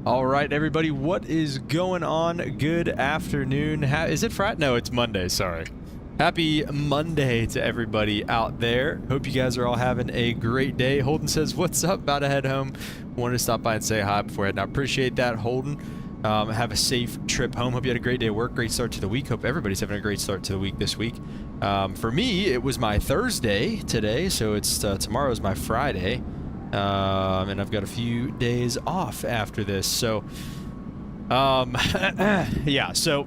All right, everybody, what is going on? Good afternoon. Is it Friday? No, it's Monday, sorry. Happy Monday to everybody out there. Hope you guys are all having a great day. Holden says, what's up? About to head home. Wanted to stop by and say hi before I head. I appreciate that, Holden. Have a safe trip home. Hope you had a great day at work. Great start to the week. Hope everybody's having a great start to the week this week. For me, it was my Thursday today, so it's tomorrow's my Friday. And I've got a few days off after this, so yeah, so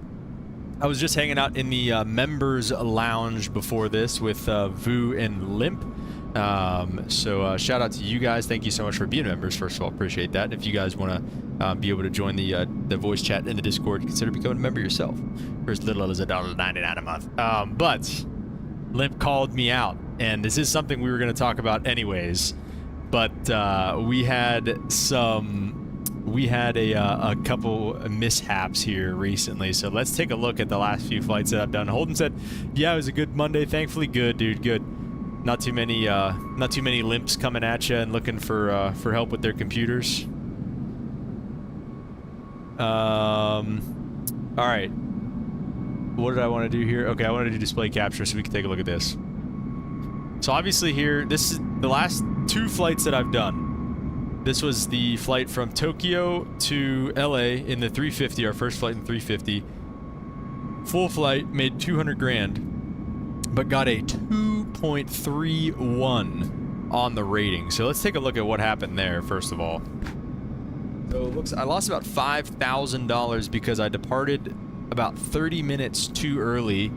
I was just hanging out in the members lounge before this with Vu and Limp. So shout out to you guys. Thank you so much for being members. First of all, appreciate that. And if you guys want to be able to join the voice chat in the Discord, consider becoming a member yourself for as little as $1.99 a month. But Limp called me out, and this is something we were going to talk about anyways. But we had a couple mishaps here recently, so let's take a look at the last few flights that I've done. Holden said, "Yeah, it was a good Monday. Thankfully, good, dude. Good. Not too many limps coming at you and looking for help with their computers." All right. What did I want to do here? Okay, I wanted to do display capture so we can take a look at this. So obviously here, this is the last two flights that I've done. This was the flight from Tokyo to LA in the 350, our first flight in 350. Full flight, made 200 grand, but got a 2.31 on the rating. So let's take a look at what happened there, first of all. So it looks, I lost about $5,000 because I departed about 30 minutes too early.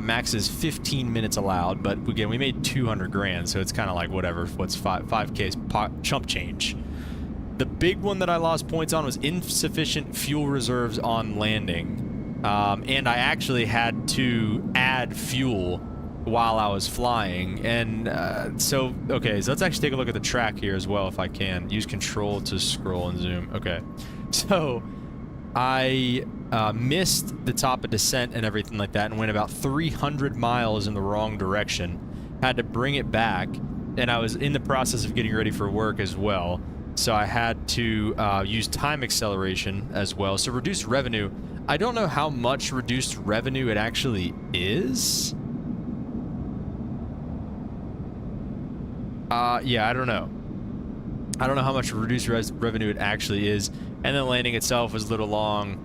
Max is 15 minutes allowed, but again, we made 200 grand, so it's kind of like whatever. What's 5K's chump change. The big one that I lost points on was insufficient fuel reserves on landing, and I actually had to add fuel while I was flying. And so let's actually take a look at the track here as well, if I can. Use control to scroll and zoom. Okay, so I missed the top of descent and everything like that and went about 300 miles in the wrong direction. Had to bring it back, and I was in the process of getting ready for work as well, so I had to use time acceleration as well. So reduced revenue, I don't know how much reduced revenue it actually is. Yeah, I don't know. I don't know how much reduced revenue it actually is. And the landing itself was a little long.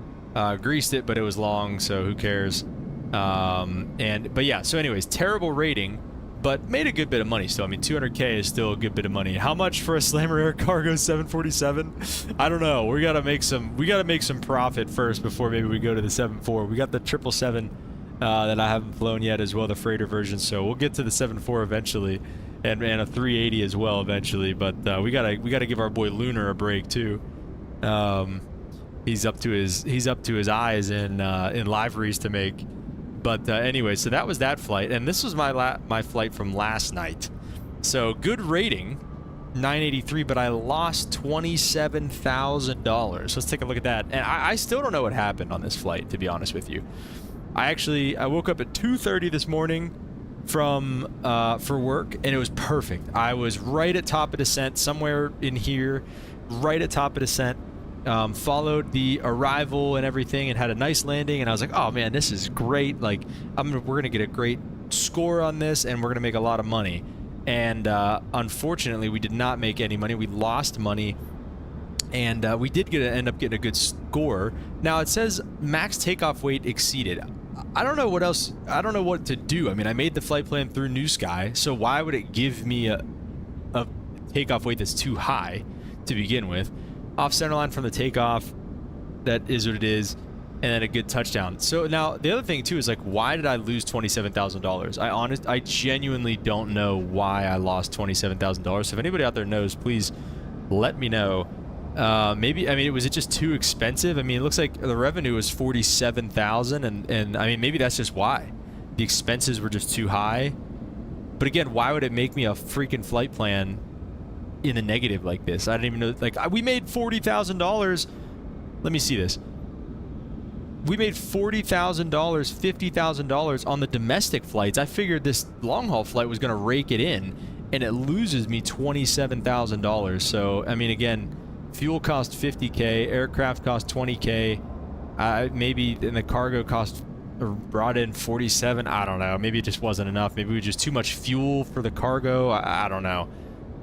Greased it, but it was long, so who cares? But yeah, so anyways, terrible rating, but made a good bit of money still. I mean, 200K is still a good bit of money. How much for a Slammer Air Cargo 747? I don't know. We gotta make some profit first before maybe we go to the 74. We got the 777 that I haven't flown yet as well, the freighter version. So we'll get to the 74 eventually, and a 380 as well eventually. But we gotta give our boy LUNAR a break too. He's up to his eyes in liveries to make. But anyway, so that was that flight, and this was my flight from last night. So good rating, 983, but I lost $27,000. Let's take a look at that. And I still don't know what happened on this flight, to be honest with you. I woke up at 2:30 this morning from for work, and it was perfect. I was right at top of descent, somewhere in here, right at top of descent. Followed the arrival and everything and had a nice landing, and I was like, oh man, this is great. Like, we're gonna get a great score on this, and we're gonna make a lot of money. And unfortunately, we did not make any money. We lost money, and we did end up getting a good score. Now it says max takeoff weight exceeded. I don't know what else. I don't know what to do. I mean, I made the flight plan through New Sky, so why would it give me a takeoff weight that's too high to begin with? Off center line from the takeoff, that is what it is, and then a good touchdown. So now the other thing too is, like, why did I lose $27,000? I genuinely don't know why I lost $27,000. So if anybody out there knows, please let me know. Maybe, I mean, was it just too expensive? I mean, it looks like the revenue was $47,000, and I mean, maybe that's just why the expenses were just too high. But again, why would it make me a freaking flight plan in the negative like this? I didn't even know. Like, we made $40,000. Let me see this. We made $40,000, $50,000 on the domestic flights. I figured this long haul flight was going to rake it in, and it loses me $27,000. So I mean, again, Fuel cost 50K, aircraft cost 20K, maybe, and the cargo cost brought in 47. I don't know. Maybe it just wasn't enough. Maybe it was just too much fuel for the cargo. I don't know.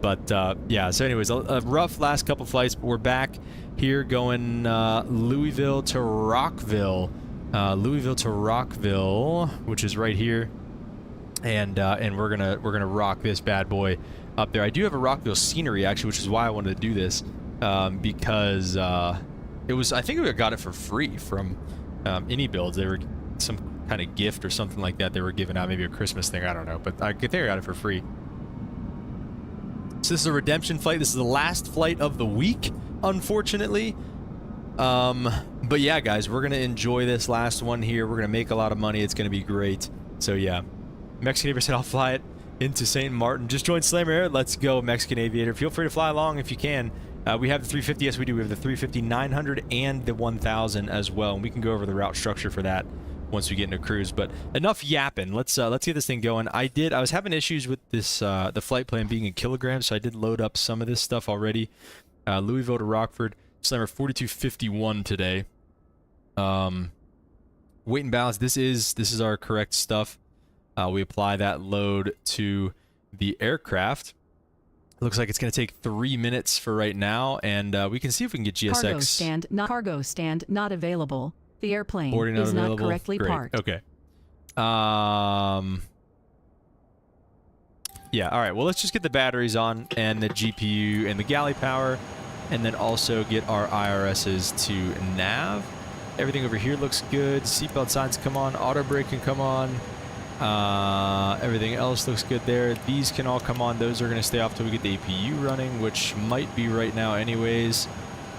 But yeah, so anyways, a rough last couple flights, but we're back here going Louisville to Rockville. Louisville to Rockville, which is right here. And we're gonna rock this bad boy up there. I do have a Rockville scenery actually, which is why I wanted to do this, because it was, I think I got it for free from Inibuilds. They were some kind of gift or something like that they were giving out, maybe a Christmas thing, I don't know, but I think I got it for free. So this is a redemption flight. This is the last flight of the week, unfortunately. But yeah, guys, we're gonna enjoy this last one here. We're gonna make a lot of money. It's gonna be great. So yeah, Mexican Aviator said I'll fly it into St. Martin. Just joined Slammer Air. Let's go, Mexican Aviator. Feel free to fly along if you can. We have the 350. Yes, we do. We have the 350, 900, and the 1000 as well. And we can go over the route structure for that once we get into cruise. But enough yapping. Let's get this thing going. I was having issues with this the flight plan being in kilograms, so I did load up some of this stuff already. Louisville to Rockford. Slammer 4251 today. Weight and balance. This is our correct stuff. We apply that load to the aircraft. Looks like it's going to take 3 minutes for right now, and we can see if we can get GSX. Cargo stand not available. The airplane Not is available. not correctly Great. parked. Okay. Yeah, all right. Well, let's just get the batteries on and the GPU and the galley power, and then also get our IRSs to nav. Everything over here looks good. Seatbelt signs come on. Auto brake can come on. Everything else looks good there. These can all come on. Those are going to stay off till we get the APU running, which might be right now anyways.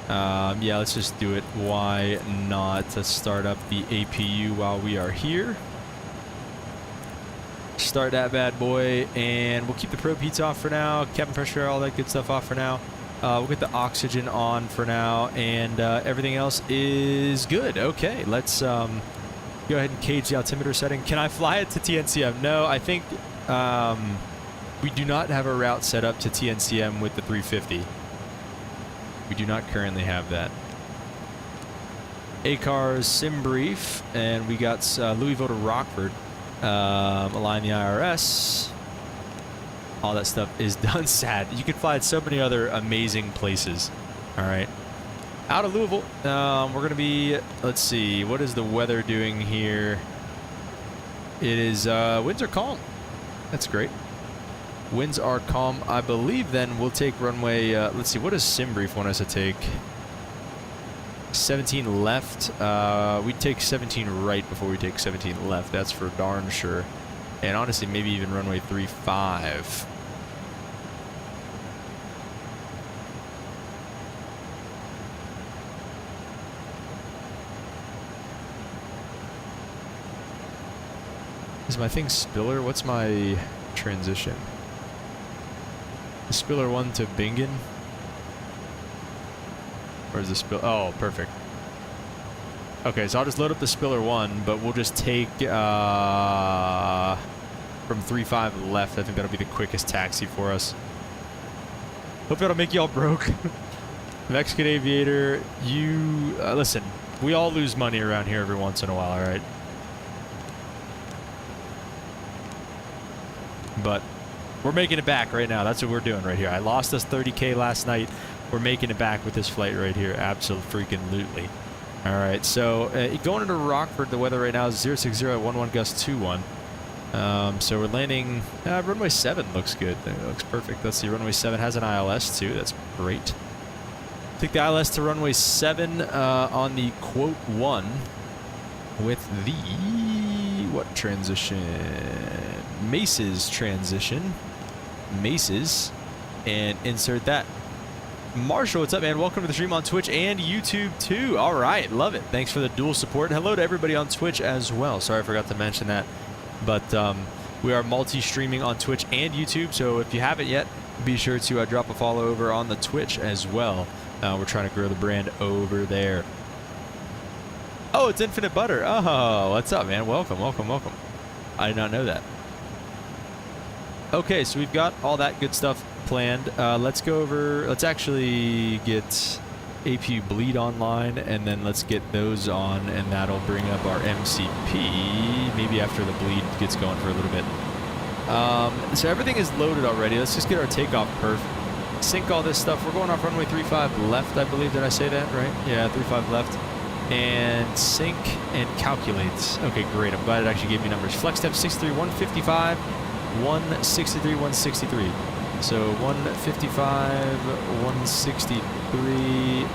Yeah, let's just do it. Why not? Let's start up the APU while we are here. Start that bad boy, and we'll keep the probe heats off for now. Cabin pressure, all that good stuff off for now. We'll get the oxygen on for now, and everything else is good. Okay, let's go ahead and cage the altimeter setting. Can I fly it to TNCM? No, I think we do not have a route set up to TNCM with the 350. We do not currently have that. ACARS sim brief, and we got Louisville to Rockford. Align the IRS. All that stuff is done. Sad. You could fly at so many other amazing places. All right. Out of Louisville, we're going to be, let's see, what is the weather doing here? It is, winds are calm. That's great. Winds are calm. I believe then we'll take runway, let's see, what does SimBrief want us to take? 17 left. We take 17 right before we take 17 left. That's for darn sure. And honestly, maybe even runway 35. Is my thing Spiller? What's my transition? The Spiller 1 to Bingen? Where's the Spiller? Oh, perfect. Okay, so I'll just load up the Spiller 1, but we'll just take from 35 left. I think that'll be the quickest taxi for us. Hope that'll make y'all broke. Mexican Aviator, you... listen, we all lose money around here every once in a while, alright? But we're making it back right now. That's what we're doing right here. I lost us 30K last night. We're making it back with this flight right here. Absolutely. All right, so going into Rockford, the weather right now is 060 at 11 gust 21. So we're landing, runway 7 looks good. It looks perfect. Let's see, runway 7 has an ILS too. That's great. Take the ILS to runway 7 on the quote 1 with the, what transition? Maces transition. Maces. And insert that. Marshall, what's up, man? Welcome to the stream on Twitch and YouTube too. All right, love it. Thanks for the dual support. Hello to everybody on Twitch as well. Sorry I forgot to mention that. But we are multi-streaming on Twitch and YouTube, so if you haven't yet, be sure to drop a follow over on the Twitch as well. We're trying to grow the brand over there. Oh, it's Infinite Butter. Oh, what's up, man? Welcome. I did not know that. Okay, so we've got all that good stuff planned. Let's go over. Let's actually get APU bleed online, and then let's get those on, and that'll bring up our MCP. Maybe after the bleed gets going for a little bit. So everything is loaded already. Let's just get our takeoff perf. Sync all this stuff. We're going off runway 35 left, I believe. Did I say that right? Yeah, 35 left. And sync and calculate. Okay, great. I'm glad it actually gave me numbers. Flex step 63, 155, 163, 163. So 155, 163.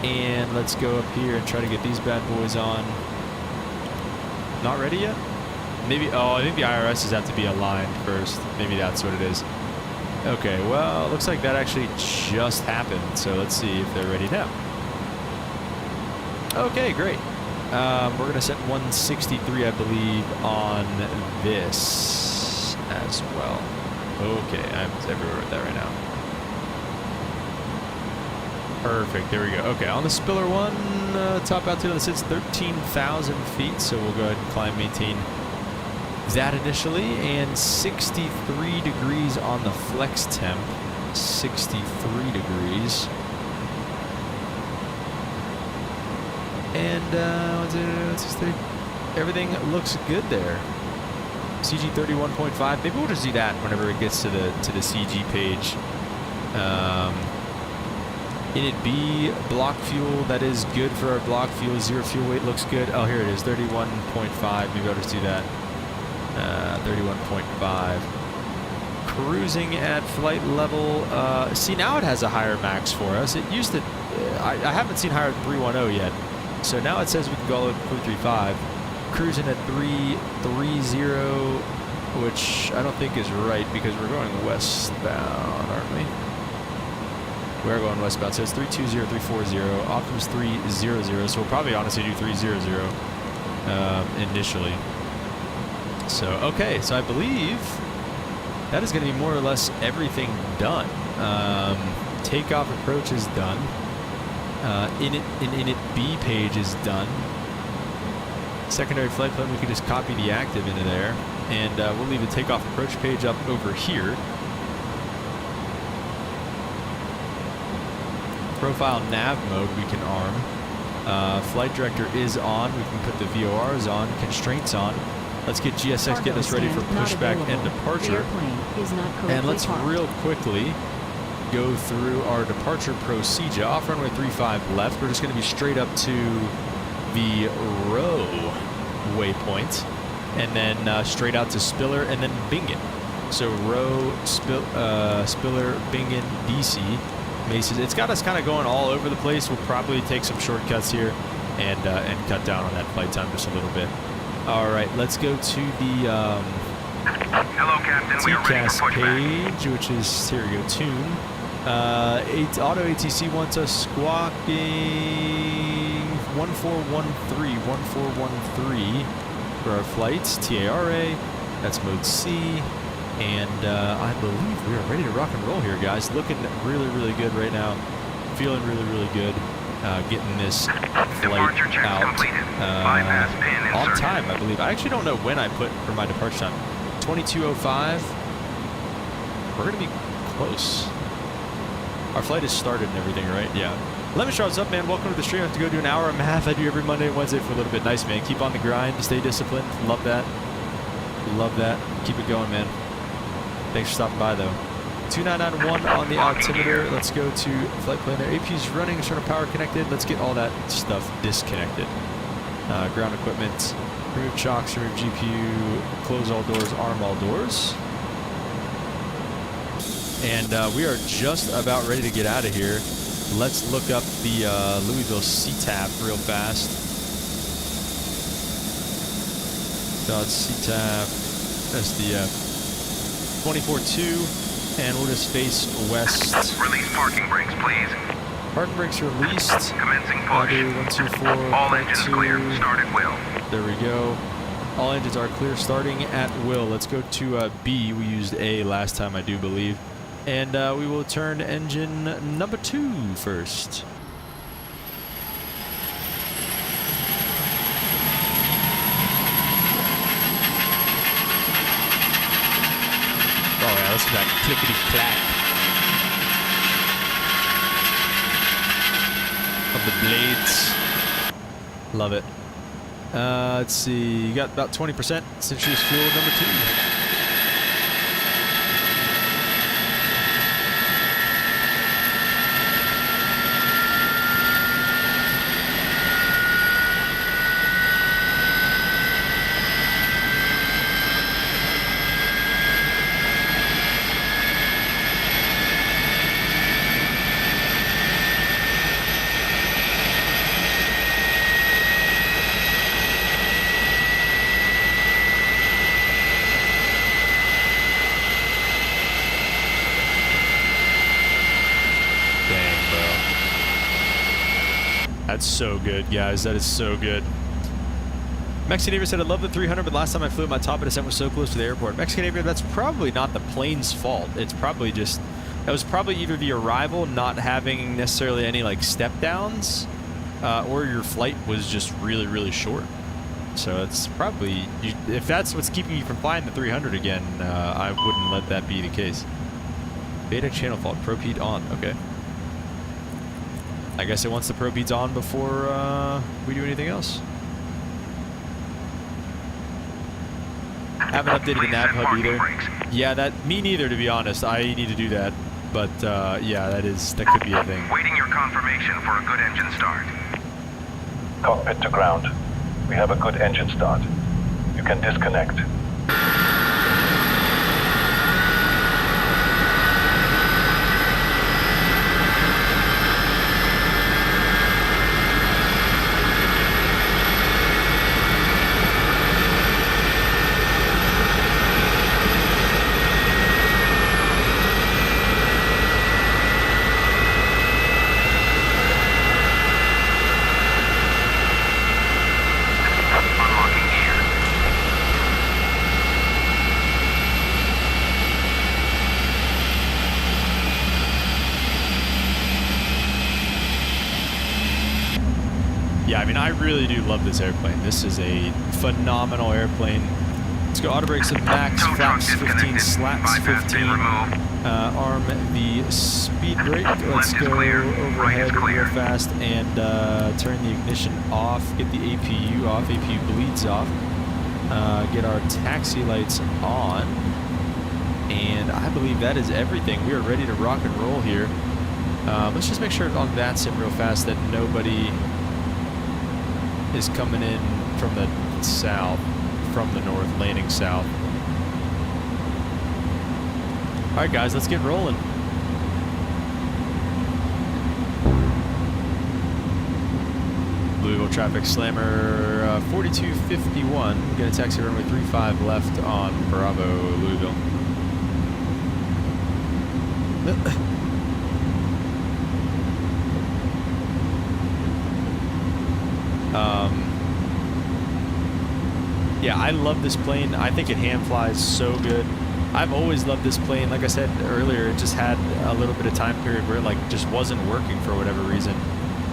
And let's go up here and try to get these bad boys on. Not ready yet? Maybe, oh, I think the IRSs have to be aligned first. Maybe that's what it is. Okay, well, looks like that actually just happened. So let's see if they're ready now. Okay, great. We're going to set 163, I believe, on this as well. Okay, I'm everywhere with that right now. Perfect, there we go. Okay, on the spiller one, top altitude on the sits 13,000 feet, so we'll go ahead and climb, maintain that initially, and 63 degrees on the flex temp. 63 degrees. And 1, 2, 3. Everything looks good there. CG 31.5. Maybe we'll just do that whenever it gets to the CG page. Init B block fuel. That is good for our block fuel. Zero fuel weight looks good. Oh, here it is. 31.5. Maybe I'll just do that. 31.5. Cruising at flight level. See, now it has a higher max for us. It used to. I haven't seen higher than 310 yet. So now it says we can go all the way to 335. Cruising at 330, which I don't think is right because we're going westbound, aren't we? We're going westbound. So it's 320, 340. Optim's 300. So we'll probably honestly do 300 initially. So, okay. So I believe that is going to be more or less everything done. Takeoff approach is done. Init B page is done. Secondary flight plan, we can just copy the active into there. And we'll leave the takeoff approach page up over here. Profile nav mode we can arm. Flight director is on. We can put the VORs on. Constraints on. Let's get GSX getting us ready for pushback and departure. And let's real quickly go through our departure procedure. Off runway 35 left. We're just going to be straight up to the row waypoint, and then straight out to Spiller, and then Bingen. So row, Spiller, Bingen, DC, Maces. It's got us kind of going all over the place. We'll probably take some shortcuts here and cut down on that flight time just a little bit. All right, let's go to the Hello, Captain. TCAS page, which is, here we go, tune. Auto ATC wants us squawking 1413 for our flights. TARA, that's mode C. And I believe we are ready to rock and roll here, guys. Looking really, really good right now. Feeling really, really good. Getting this flight out on time, I believe. I actually don't know when I put for my departure time. 22:05. We're going to be close. Our flight is started and everything, right? Yeah. Lemon Straw, what's up, man? Welcome to the stream. I have to go do an hour and a half. I do every Monday and Wednesday for a little bit. Nice, man. Keep on the grind. Stay disciplined. Love that. Love that. Keep it going, man. Thanks for stopping by, though. 2991 on the altimeter. Let's go to flight plan there. AP's running, sort of power connected. Let's get all that stuff disconnected. Ground equipment. Remove chocks, remove GPU, close all doors, arm all doors. And we are just about ready to get out of here. Let's look up the Louisville CTAP real fast. Dodge CTAP, SDF 24-2, and we'll just face west. Release parking brakes, please. Parking brakes released. Commencing push. 124. All engines clear. Start at will. There we go. All engines are clear, starting at will. Let's go to B. We used A last time, I do believe. And we will turn engine number 2 first. listen to that clickety clack of the blades. Love it. Let's see. You got about 20% citrus fuel number 2. That's so good, guys. That is so good. Mexican neighbor said, I love the 300, but last time I flew at my top of descent was so close to the airport. Mexican neighbor, that's probably not the plane's fault. It's probably just, that was probably either the arrival not having necessarily any like step downs, or your flight was just really, really short. So it's probably, if that's what's keeping you from flying the 300 again, I wouldn't let that be the case. Beta channel fault, probe heat on, okay. I guess it wants the probe heats on before we do anything else. Haven't updated the nav hub either. Yeah, me neither, to be honest. I need to do that, but yeah, that could be a thing. Waiting your confirmation for a good engine start. Cockpit to ground. We have a good engine start. You can disconnect. Yeah, I mean, I really do love this airplane. This is a phenomenal airplane. Let's go auto brakes at max, flaps 15, slats 15. Arm the speed brake. Let's go overhead real fast and turn the ignition off. Get the APU off. APU bleeds off. Get our taxi lights on. And I believe that is everything. We are ready to rock and roll here. Let's just make sure on VATSIM real fast that nobody is coming in from the south, from the north, landing south. All right, guys, let's get rolling. Louisville traffic slammer 4251. Get a taxi runway 35 left on Bravo, Louisville. Yeah, I love this plane. I think it hand flies so good. I've always loved this plane. Like I said earlier, it just had a little bit of time period where it like just wasn't working for whatever reason.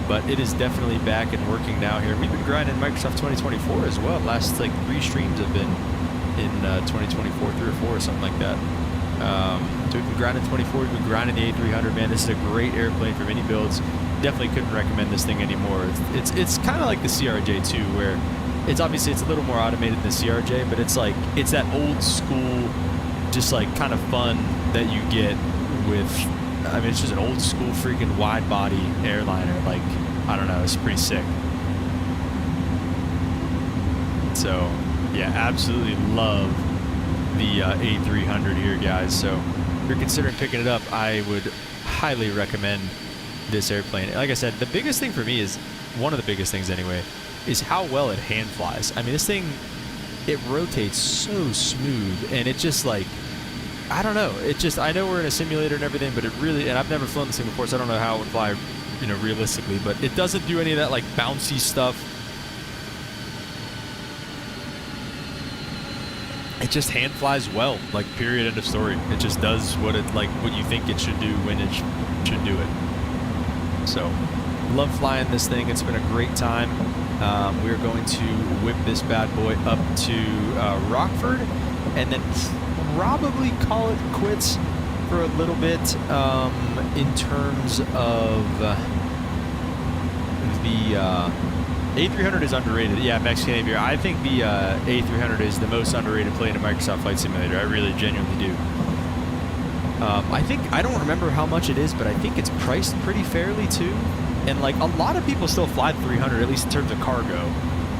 But it is definitely back and working now here. We've been grinding Microsoft 2024 as well. Last like 3 streams have been in 2024, 3 or 4 or something like that. So we've been grinding 24, we've been grinding the A300, man. This is a great airplane for Inibuilds. Definitely couldn't recommend this thing anymore. It's kind of like the CRJ too, where it's obviously it's a little more automated than the CRJ, but it's like it's that old school, just like kind of fun that you get with. I mean, it's just an old school freaking wide body airliner. Like, I don't know, it's pretty sick. So yeah, absolutely love the A300 here, guys. So if you're considering picking it up, I would highly recommend this airplane. Like I said, the biggest thing for me is, one of the biggest things anyway, is how well it hand flies. I mean, this thing, it rotates so smooth, and it just like, I don't know, it just, I know we're in a simulator and everything, but it really, and I've never flown this thing before, so I don't know how it would fly, you know, realistically, but it doesn't do any of that like bouncy stuff. It just hand flies well, like period, end of story. It just does what it, like what you think it should do when it should do it. So, love flying this thing. It's been a great time. We're going to whip this bad boy up to Rockford, and then probably call it quits for a little bit in terms of the A300 is underrated. Yeah, Mexican Aviator. I think the A300 is the most underrated plane in Microsoft Flight Simulator. I really genuinely do. I don't remember how much it is, but I think it's priced pretty fairly too. And like a lot of people still fly the 300, at least in terms of cargo.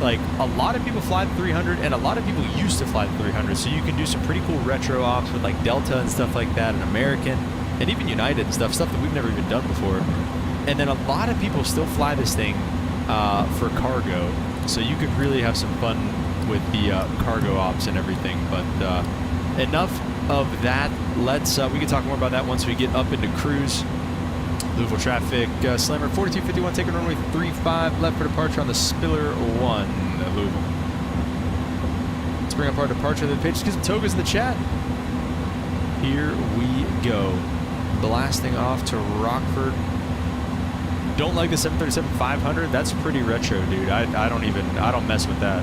Like a lot of people fly the 300, and a lot of people used to fly the 300. So you can do some pretty cool retro ops with like Delta and stuff like that, and American, and even United and stuff that we've never even done before. And then a lot of people still fly this thing for cargo. So you could really have some fun with the cargo ops and everything. But enough of that. Let's we can talk more about that once we get up into cruise. Louisville traffic, Slammer 4251 taking runway 35 left for departure on the Spiller 1, Louisville. Let's bring up our departure of the page. Just get some togas in the chat. Here we go. Blasting off to Rockford. Don't like the 737-500. That's pretty retro, dude. I don't mess with that.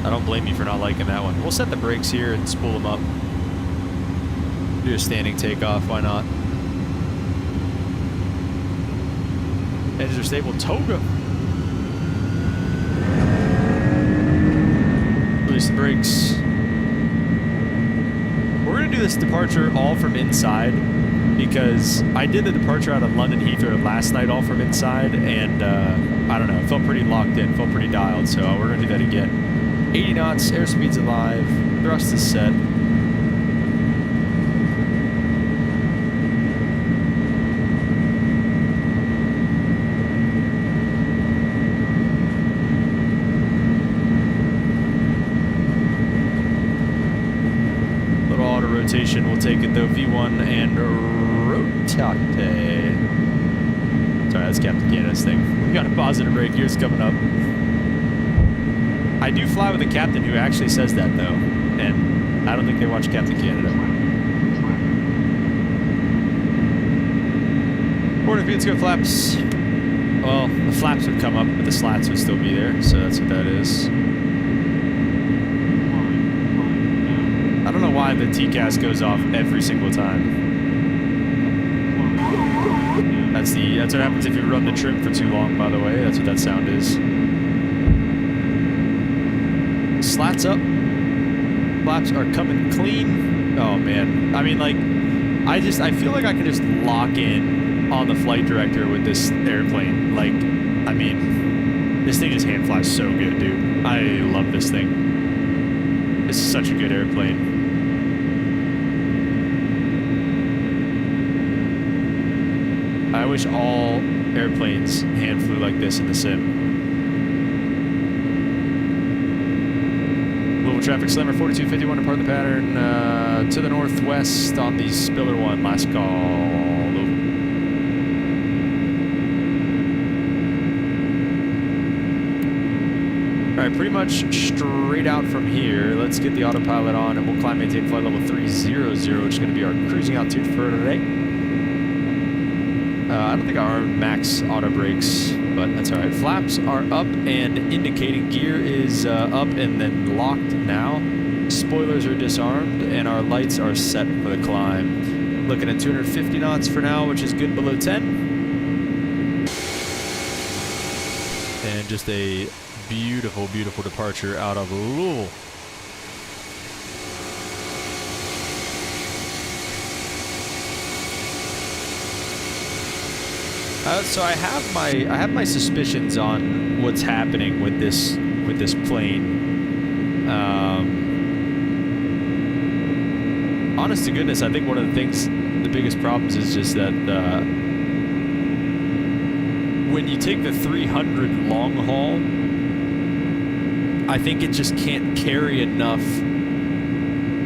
I don't blame you for not liking that one. We'll set the brakes here and spool them up. Do a standing takeoff, why not? Engines are stable. Toga. Release the brakes. We're going to do this departure all from inside because I did the departure out of London Heathrow last night all from inside, and I don't know, it felt pretty locked in, felt pretty dialed, so we're going to do that again. 80 knots, airspeed's alive, thrust is set. Rotation, we'll take it though. V1 and rotate. Sorry, that's Captain Canada's thing. We got a positive brake. Here's coming up. I do fly with a captain who actually says that though, and I don't think they watch Captain Canada. Boarding fields go flaps. Well, the flaps would come up, but the slats would still be there, so that's what that is. I don't know why the TCAS goes off every single time. That's what happens if you run the trim for too long, by the way. That's what that sound is. Slats up. Flaps are coming clean. Oh man. I mean, like, I feel like I can just lock in on the flight director with this airplane. Like, I mean, this thing just hand flies so good, dude. I love this thing. It's such a good airplane. I wish all airplanes hand flew like this in the sim. Louisville traffic, Slammer 4251, depart the pattern to the northwest on the Spiller 1, last call. Louisville. All right, pretty much straight out from here. Let's get the autopilot on and we'll climb maintain flight level 300, which is going to be our cruising altitude for today. I don't think our max auto brakes, but that's all right. Flaps are up and indicating gear is up and then locked now. Spoilers are disarmed and our lights are set for the climb. Looking at 250 knots for now, which is good below 10. And just a beautiful, beautiful departure out of Louisville. So I have my suspicions on what's happening with this plane. Honest to goodness, I think one of the biggest problems is just that when you take the 300 long haul, I think it just can't carry enough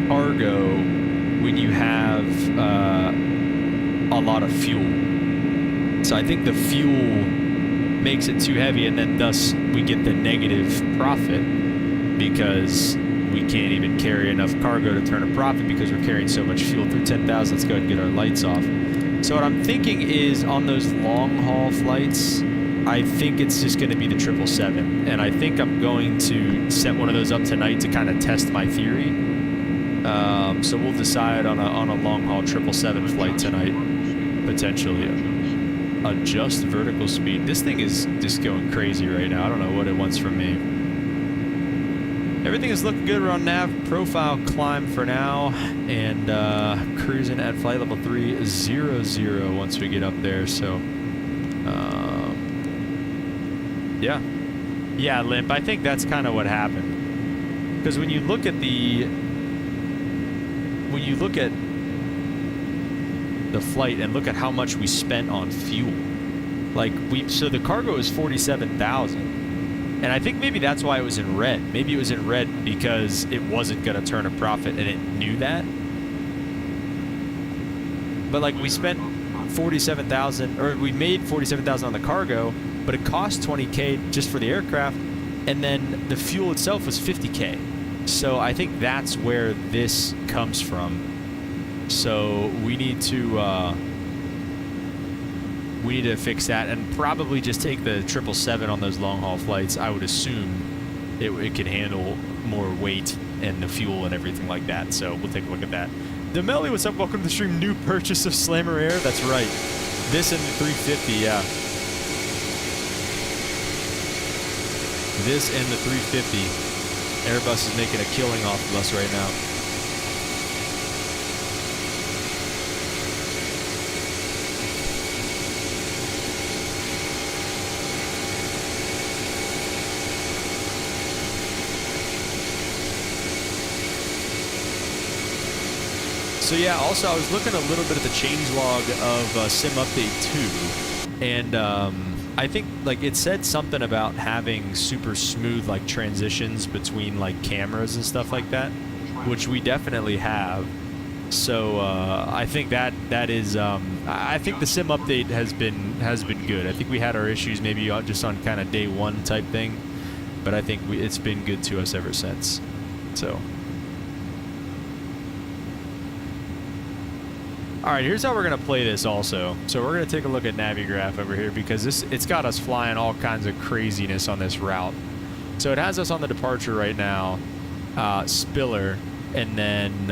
cargo when you have a lot of fuel. So I think the fuel makes it too heavy, and then thus we get the negative profit because we can't even carry enough cargo to turn a profit because we're carrying so much fuel through 10,000. Let's go ahead and get our lights off. So what I'm thinking is on those long haul flights, I think it's just going to be the 777, and I think I'm going to set one of those up tonight to kind of test my theory. So we'll decide on a long-haul 777 flight tonight, potentially. Adjust vertical speed. This thing is just going crazy right now. I don't know what it wants from me. Everything is looking good. We're on nav profile climb for now, and cruising at flight level 300 once we get up there. So, yeah, Limp. I think that's kind of what happened. Because when you look at the flight and look at how much we spent on fuel, like so the cargo is 47,000, and I think maybe that's why it was in red. Maybe it was in red because it wasn't gonna turn a profit and it knew that. But like we spent 47,000, or we made 47,000 on the cargo, but it cost 20K just for the aircraft, and then the fuel itself was 50K. So I think that's where this comes from. So we need to fix that, and probably just take the 777 on those long haul flights. I would assume it could handle more weight and the fuel and everything like that. So we'll take a look at that. Demelli, what's up? Welcome to the stream. New purchase of Slammer Air. That's right. This and the 350, yeah. This and the 350. Airbus is making a killing off of us right now. So yeah, also I was looking a little bit at the changelog of Sim Update 2, and I think like it said something about having super smooth like transitions between like cameras and stuff like that, which we definitely have. So I think that is I think the Sim Update has been good. I think we had our issues maybe just on kind of day one type thing, but I think it's been good to us ever since. So. Alright, here's how we're going to play this also. So we're going to take a look at Navigraph over here, because it's got us flying all kinds of craziness on this route. So it has us on the departure right now, Spiller, and then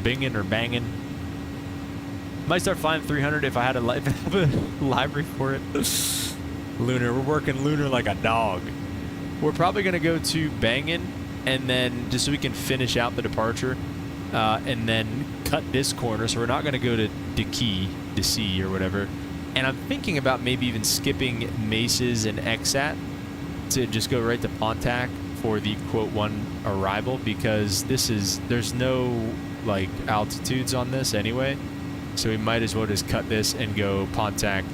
Bingin' or Bangin'. Might start flying 300 if I had a livery for it. Lunar, we're working Lunar like a dog. We're probably going to go to Bangin', and then just so we can finish out the departure. And then cut this corner, so we're not going to go to DC or whatever. And I'm thinking about maybe even skipping Maces and Exat to just go right to Pontac for the quote 1 arrival, because there's no like altitudes on this anyway, so we might as well just cut this and go Pontac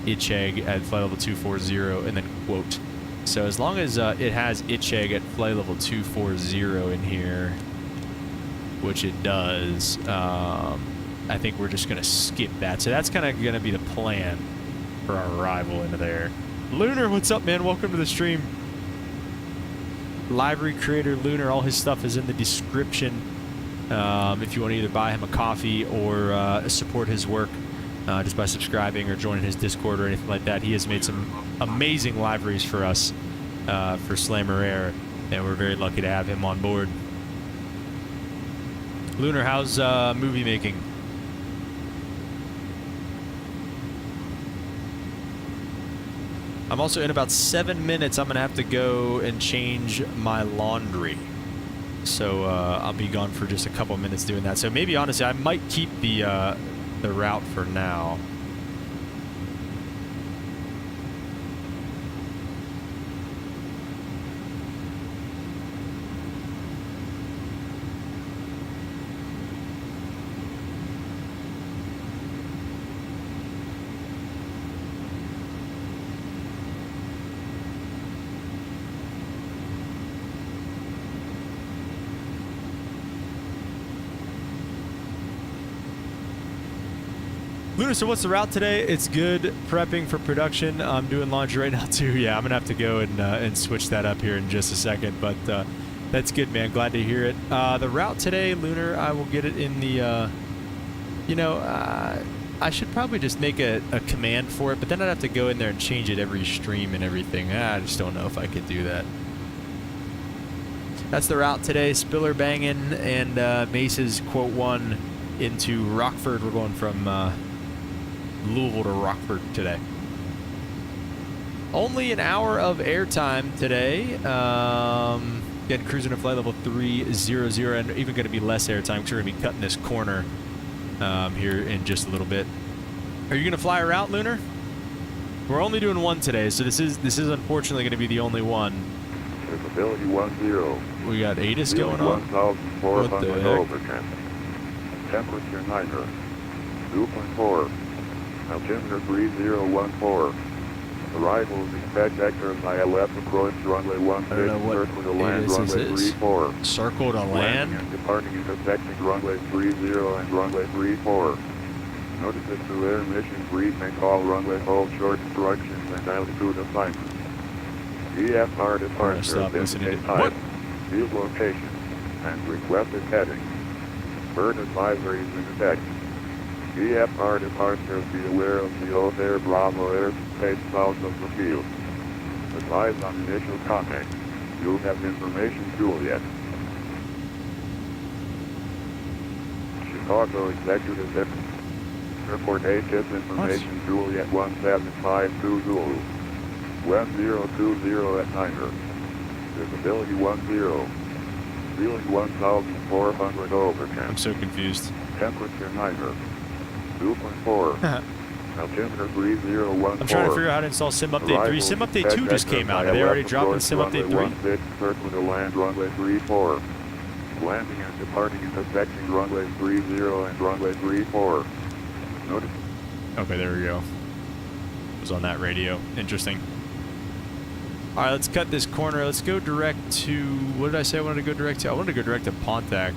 Itchegg at flight level 240 and then quote. So as long as it has Itchegg at flight level 240 in here, which it does, I think we're just going to skip that. So that's kind of going to be the plan for our arrival into there. Lunar, what's up, man? Welcome to the stream. Livery creator Lunar, all his stuff is in the description. If you want to either buy him a coffee or support his work just by subscribing or joining his Discord or anything like that. He has made some amazing liveries for us for Slammer Air, and we're very lucky to have him on board. Lunar, how's movie making? I'm also in about 7 minutes. I'm gonna have to go and change my laundry, so I'll be gone for just a couple minutes doing that. So maybe honestly, I might keep the route for now. Lunar, so what's the route today? It's good. Prepping for production. I'm doing laundry right now too. Yeah, I'm gonna have to go and switch that up here in just a second. But that's good, man. Glad to hear it. The route today, Lunar, I will get it in the. I should probably just make a command for it, but then I'd have to go in there and change it every stream and everything. I just don't know if I could do that. That's the route today. Spiller banging and Mace's quote 1 into Rockford. We're going from Louisville to Rockford today. Only an hour of airtime today. Again, cruising to flight level 300, and even going to be less airtime because we're going to be cutting this corner here in just a little bit. Are you going to fly a route, Lunar? We're only doing one today, so this is unfortunately going to be the only one. Visibility 10. We got ATIS going on. 1,400 overcast. Temperature 9. 2.4. Altimeter 3014. Arrivals expect vectors ILF approach runway 16, circle to land runway 34. Circle to land? Landing and departing intersecting runway 30 and runway 34. Notices to air mission brief and call runway hold short instructions and altitude assignments. VFR departure, indicate time, field location, and requested heading. Bird advisories in effect. VFR departure, be aware of the Old Air Bravo airspace south of the field. Advise on initial contact. You'll have information Juliet. Chicago Executive Airport ATIS information Juliet 1752 Zulu. 1020 at 9. Visibility 10. Feeling 1,400 overcast. I'm so confused. Temperature 9. 2.4. Altimeter 3014. I'm trying to figure out how to install Sim Update 3. Sim Update 2 just came out. Are they already dropping Sim Update 3? Circle to land runway 34. Landing and departing intersecting runway 30 and runway 34. Notice. Okay, there we go. It was on that radio. Interesting. All right, let's cut this corner. Let's go direct to, what did I say I wanted to go direct to? I wanted to go direct to Pontac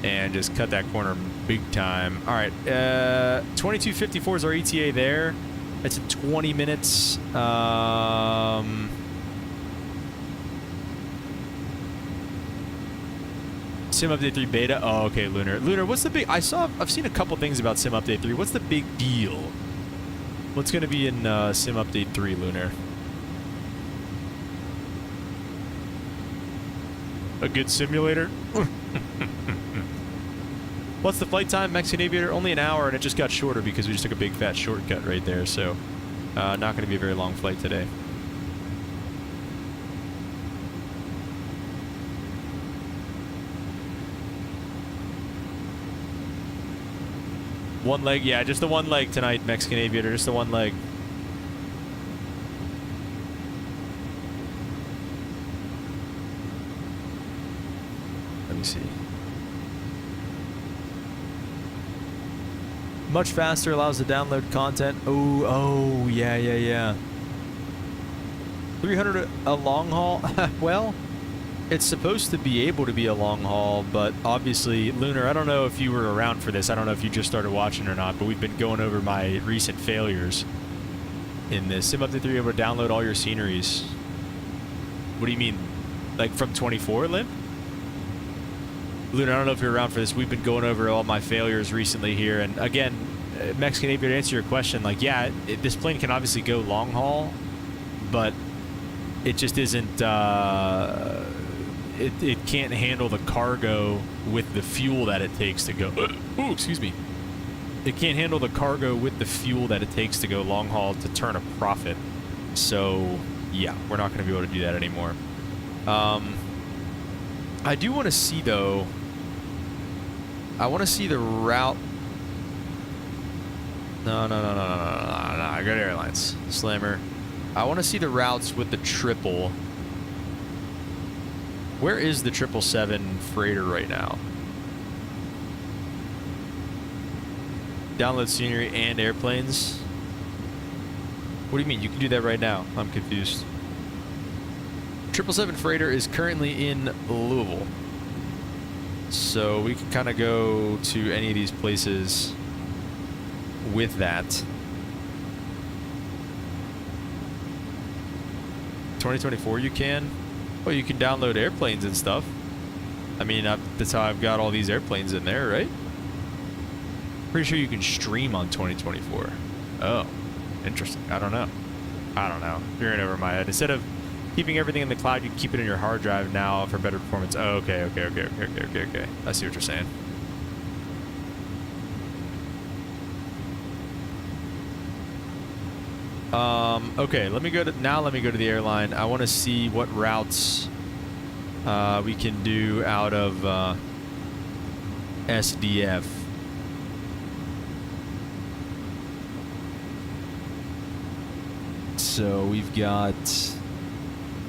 and just cut that corner big time. All right, 2254 is our ETA there. That's in 20 minutes. Sim Update 3 beta. Oh, okay, Lunar. Lunar, what's the big? I've seen a couple things about Sim Update 3. What's the big deal? What's going to be in Sim Update 3, Lunar? A good simulator? What's the flight time, Mexican Aviator? Only an hour, and it just got shorter because we just took a big fat shortcut right there. So, not going to be a very long flight today. One leg, yeah, just the one leg tonight, Mexican Aviator, just the one leg. Let me see. Much faster, allows to download content. Oh, yeah. 300 a long haul? Well, it's supposed to be able to be a long haul, but obviously, Lunar, I don't know if you were around for this. I don't know if you just started watching or not, but we've been going over my recent failures in this. Sim Update 3, able to download all your sceneries. What do you mean? Like from 24, Lim? Lunar, I don't know if you're around for this. We've been going over all my failures recently here, and again, Mexican Aviator, to answer your question, like, yeah, this plane can obviously go long haul, but it just isn't, it can't handle the cargo with the fuel that it takes to go. Oh, excuse me. It can't handle the cargo with the fuel that it takes to go long haul to turn a profit. So, yeah, we're not going to be able to do that anymore. I do want to see, though, I want to see the route. No. I got airlines. Slammer. I want to see the routes with the triple. Where is the 777 freighter right now? Download scenery and airplanes. What do you mean? You can do that right now. I'm confused. 777 freighter is currently in Louisville. So we can kind of go to any of these places with that. 2024 you can? Well, you can download airplanes and stuff. I mean, that's how I've got all these airplanes in there, right? Pretty sure you can stream on 2024. Oh, interesting. I don't know. You're in over my head. Instead of keeping everything in the cloud, you can keep it in your hard drive now for better performance. Oh, okay. I see what you're saying. Okay, let me go to the airline. I want to see what routes we can do out of SDF. So we've got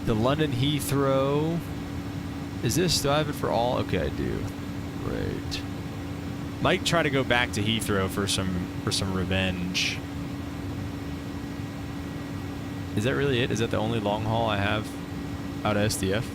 the London Heathrow. Do I have it for all? Okay, I do. Great. Might try to go back to Heathrow for some revenge. Is that really it? Is that the only long haul I have out of SDF?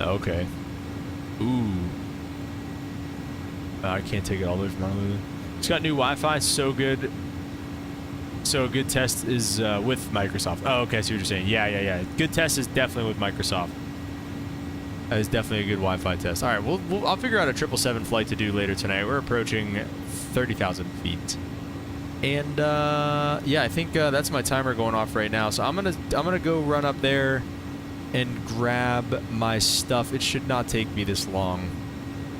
Okay. Ooh. I can't take it all the way from Honolulu. It's got new Wi-Fi. So good. So a good test is with Microsoft. Oh, okay. I see what you're saying. Yeah. Good test is definitely with Microsoft. That is definitely a good Wi-Fi test. All right. I'll figure out a 777 flight to do later tonight. We're approaching 30,000 feet. And yeah, I think that's my timer going off right now. So I'm gonna go run up there and grab my stuff. It should not take me this long.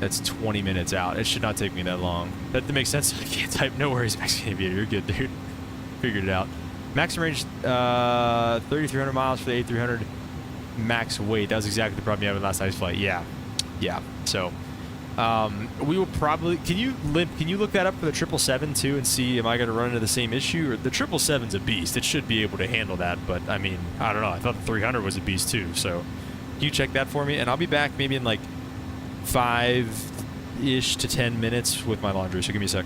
That's 20 minutes out. It should not take me that long. That makes sense. I can't type. No worries, Mexican Aviator. You're good, dude. Figured it out. Maximum range, 3,300 miles for the A300. Max weight. That was exactly the problem you had with last night's flight. Yeah. So, we will probably. Can you look that up for the 777 too and see am I going to run into the same issue? Or the 777's a beast. It should be able to handle that. But I mean, I don't know. I thought the 300 was a beast too. So, can you check that for me? And I'll be back maybe in like 5-ish to 10 minutes with my laundry. So give me a sec.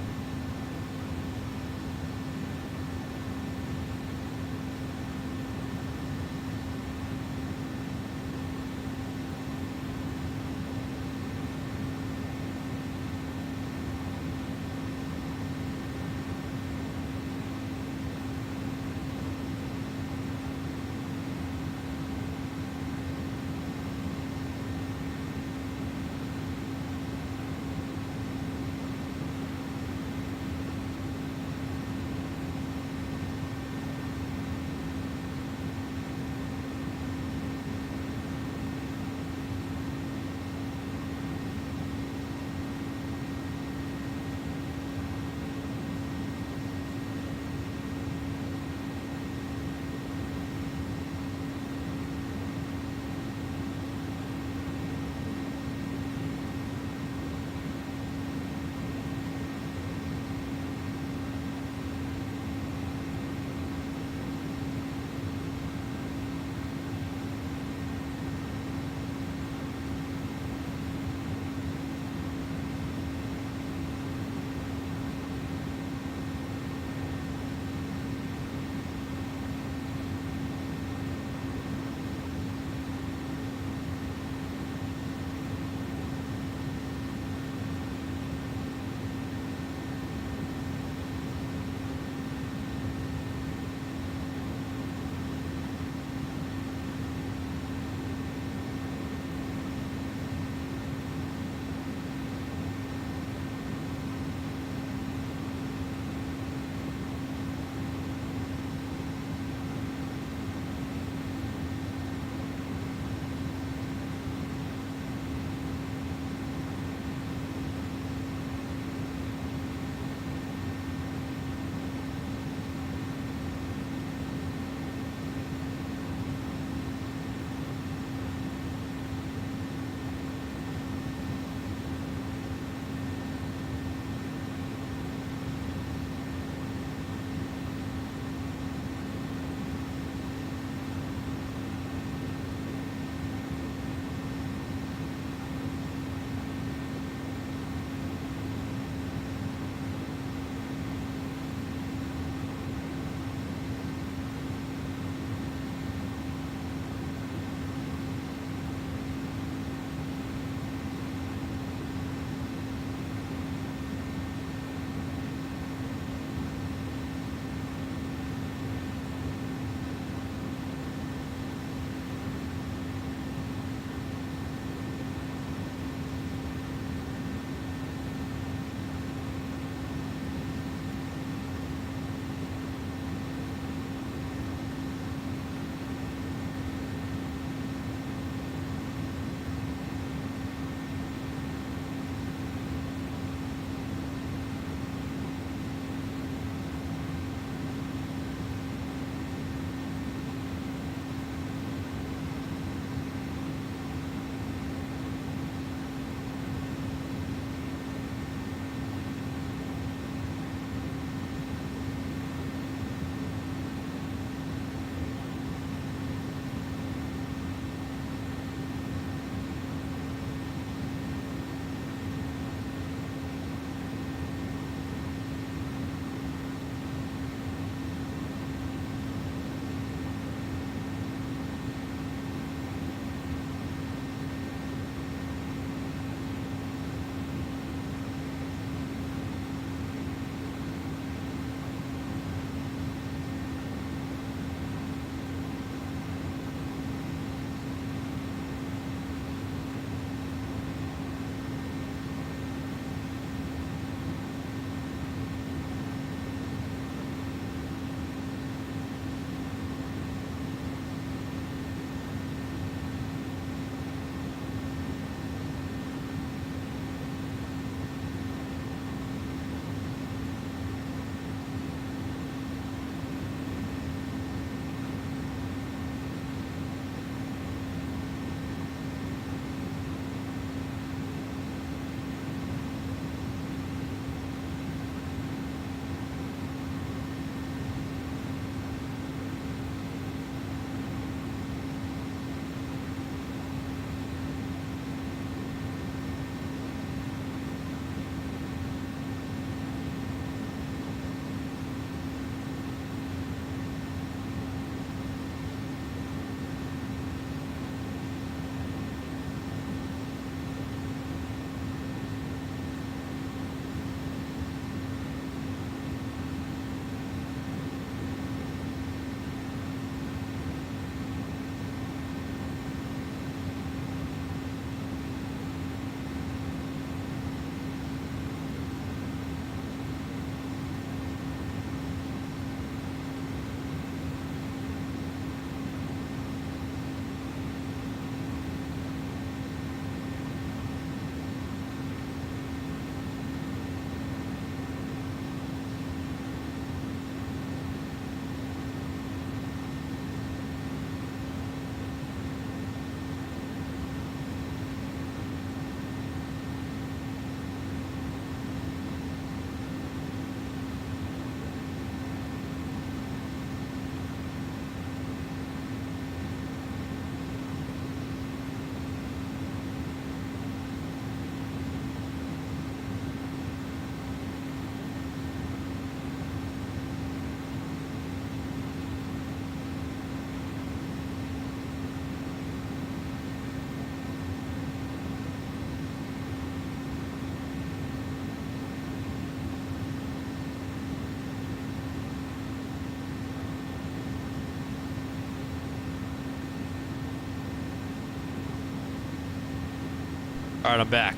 All right, I'm back.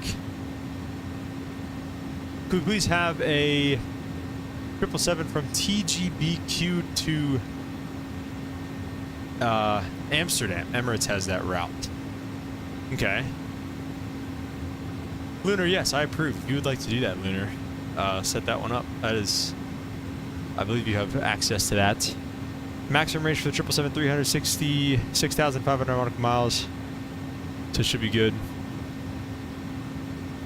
Could we please have a 777 from TGBQ to Amsterdam? Emirates has that route. Okay. Lunar, yes, I approve. If you would like to do that, Lunar, set that one up. That is, I believe you have access to that. Maximum range for the 777 366,500 nautical miles. So it should be good.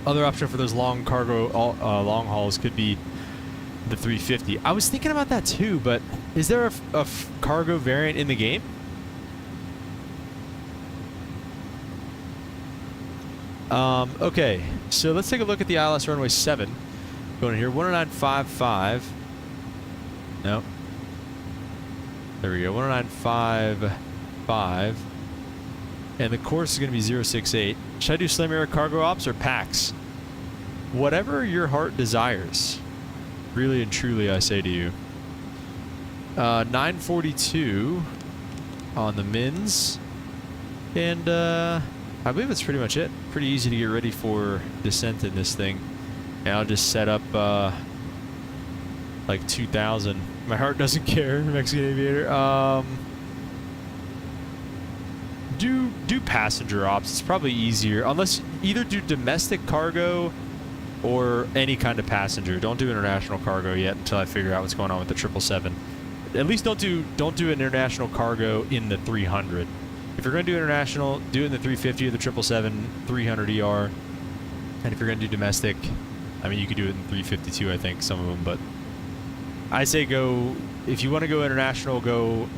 Other option for those long cargo, long hauls could be the 350. I was thinking about that too, but is there a cargo variant in the game? Okay, so let's take a look at the ILS runway 7. Going here, 10955. No. There we go, 10955. And the course is going to be 068. Should I do slim air cargo ops or packs? Whatever your heart desires. Really and truly, I say to you. 942 on the mins. And I believe that's pretty much it. Pretty easy to get ready for descent in this thing. And I'll just set up like 2,000. My heart doesn't care, Mexican Aviator. Do passenger ops. It's probably easier. Unless either do domestic cargo or any kind of passenger. Don't do international cargo yet until I figure out what's going on with the 777. At least don't do international cargo in the 300. If you're going to do international, do it in the 350 or the 777, 300 ER. And if you're going to do domestic, I mean, you could do it in 352, I think, some of them. But I say go, if you want to go international, go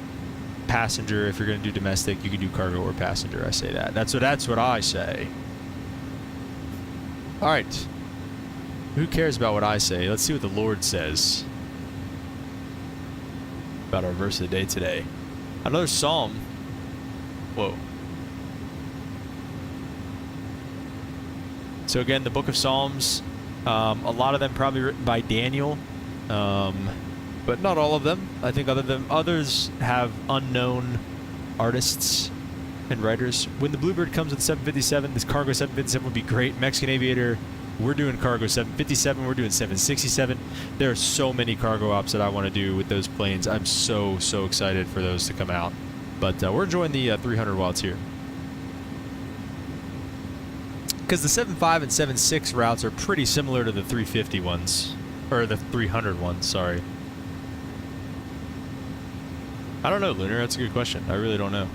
passenger. If you're going to do domestic, you can do cargo or passenger. I say that. That's what I say. All right. Who cares about what I say? Let's see what the Lord says about our verse of the day today. Another psalm. Whoa. So again, the book of Psalms, a lot of them probably written by Daniel, but not all of them. I think others have unknown artists and writers. When the Bluebird comes with 757, this cargo 757 would be great. Mexican Aviator, we're doing cargo 757, we're doing 767. There are so many cargo ops that I want to do with those planes. I'm so excited for those to come out. But we're enjoying the 300 while it's here. Because the 75 and 76 routes are pretty similar to the 350 ones. Or the 300 ones, sorry. I don't know, Lunar. That's a good question. I really don't know.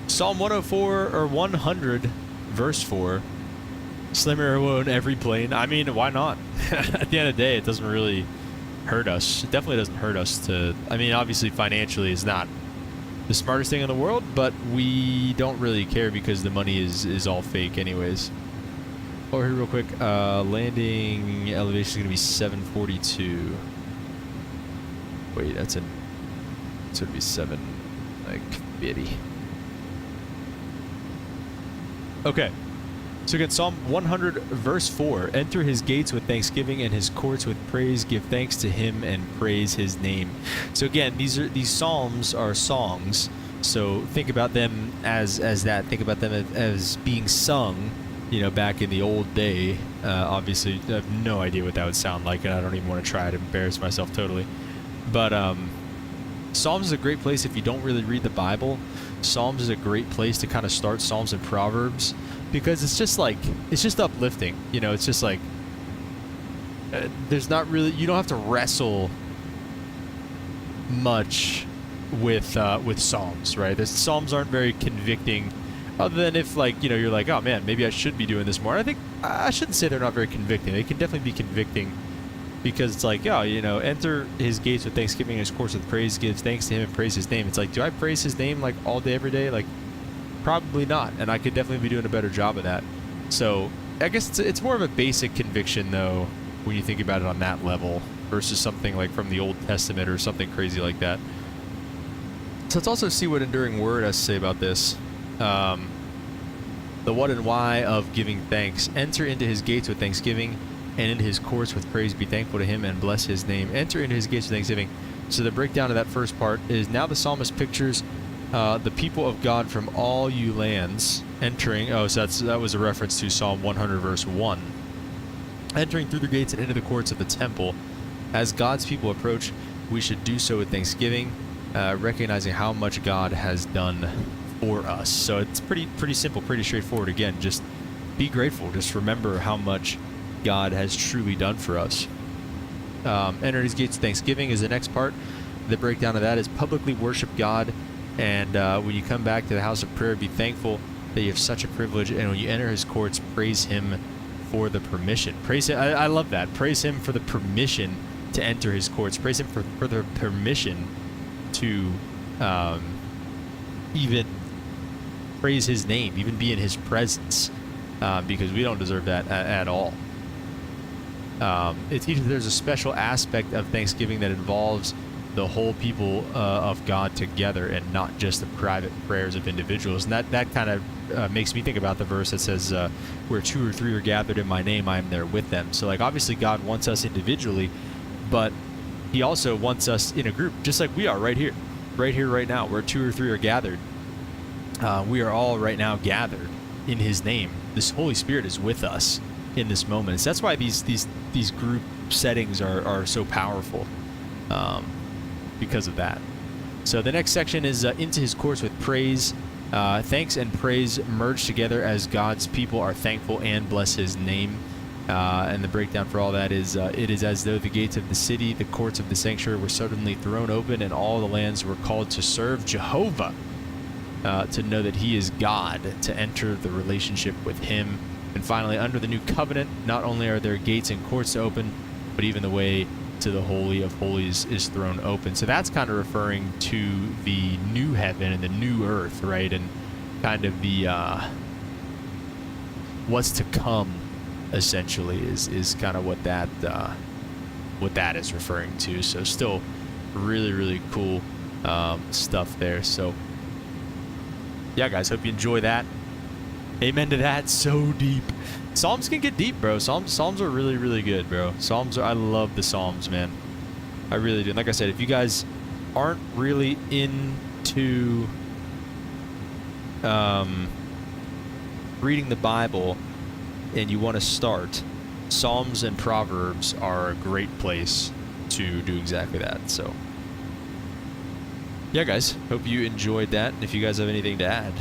Psalm 104 or 100, verse 4. Slim air will own every plane. I mean, why not? At the end of the day, it doesn't really hurt us. It definitely doesn't hurt us to... I mean, obviously, financially, it's not the smartest thing in the world, but we don't really care because the money is all fake anyways. Oh, here real quick. Landing elevation is going to be 742. Wait, that's an... It's going to be 7... like, 50. Okay. So again, Psalm 100, verse 4. Enter his gates with thanksgiving and his courts with praise. Give thanks to him and praise his name. So again, these psalms are songs. So think about them as that. Think about them as being sung, you know, back in the old day. Obviously, I have no idea what that would sound like, and I don't even want to try to embarrass myself totally. But Psalms is a great place if you don't really read the Bible. Psalms is a great place to kind of start Psalms and Proverbs. Because it's just like, it's just uplifting, you know, it's just like, there's not really, you don't have to wrestle much with Psalms, right? The Psalms aren't very convicting, other than if, like, you know, you're like, oh man, maybe I should be doing this more. I think, I shouldn't say they're not very convicting. They can definitely be convicting, because it's like, oh, you know, enter his gates with thanksgiving and his courts with praise, give thanks to him and praise his name. It's like, do I praise his name like all day, every day? Like, probably not, and I could definitely be doing a better job of that. So I guess it's more of a basic conviction, though, when you think about it on that level, versus something like from the Old Testament or something crazy like that. So let's also see what Enduring Word has to say about this. The what and why of giving thanks. Enter into his gates with thanksgiving, and into his courts with praise. Be thankful to him and bless his name. Enter into his gates with thanksgiving. So the breakdown of that first part is, now the psalmist pictures the people of God from all you lands entering. Oh, so that was a reference to Psalm 100 verse 1. Entering through the gates and into the courts of the temple. As God's people approach, we should do so with thanksgiving, recognizing how much God has done for us. So it's pretty simple, pretty straightforward. Again, just be grateful. Just remember how much God has truly done for us. Enter his gates with thanksgiving is the next part. The breakdown of that is publicly worship God, and when you come back to the house of prayer, be thankful that you have such a privilege, and when you enter his courts, praise him for the permission. Praise him. I love that. Praise him for the permission to enter his courts. Praise him for the permission to even praise his name, even be in his presence, because we don't deserve that at all. There's a special aspect of Thanksgiving that involves the whole people of God together, and not just the private prayers of individuals. And that kind of makes me think about the verse that says, where 2 or 3 are gathered in my name, I am there with them. So, like, obviously God wants us individually, but he also wants us in a group, just like we are right here, right now, where 2 or 3 are gathered. We are all right now gathered in his name. This Holy Spirit is with us in this moment. So that's why these group settings are so powerful, because of that. So the next section is into his courts with praise. Thanks and praise merge together as God's people are thankful and bless his name. And the breakdown for all that is, it is as though the gates of the city, the courts of the sanctuary were suddenly thrown open, and all the lands were called to serve Jehovah, to know that he is God, to enter the relationship with him. And finally, under the new covenant, not only are there gates and courts to open, but even the way to the Holy of Holies is thrown open. So that's kind of referring to the new heaven and the new earth, right? And kind of the what's to come, essentially, is kind of what that is referring to. So still really, really cool stuff there. So yeah, guys, hope you enjoy that. Amen to that. So deep. Psalms can get deep, bro. Psalms are really, really good, bro. I love the Psalms, man. I really do. And like I said, if you guys aren't really into reading the Bible and you want to start, Psalms and Proverbs are a great place to do exactly that. So yeah, guys, hope you enjoyed that. And if you guys have anything to add.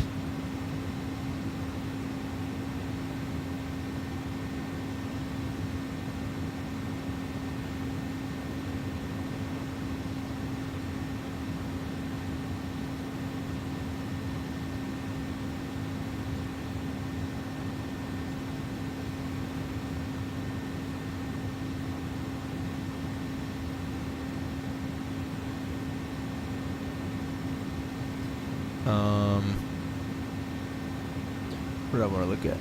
What do I want to look at?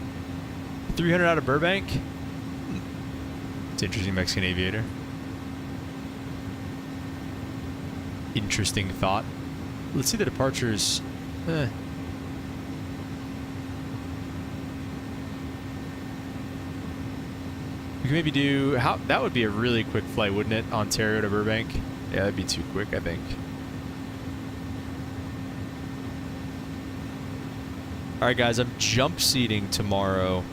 300 out of Burbank? It's interesting. Mexican aviator. Interesting thought. Let's see the departures. We can maybe do... that would be a really quick flight, wouldn't it? Ontario to Burbank? Yeah, that'd be too quick, I think. Alright, guys, I'm jump seating tomorrow,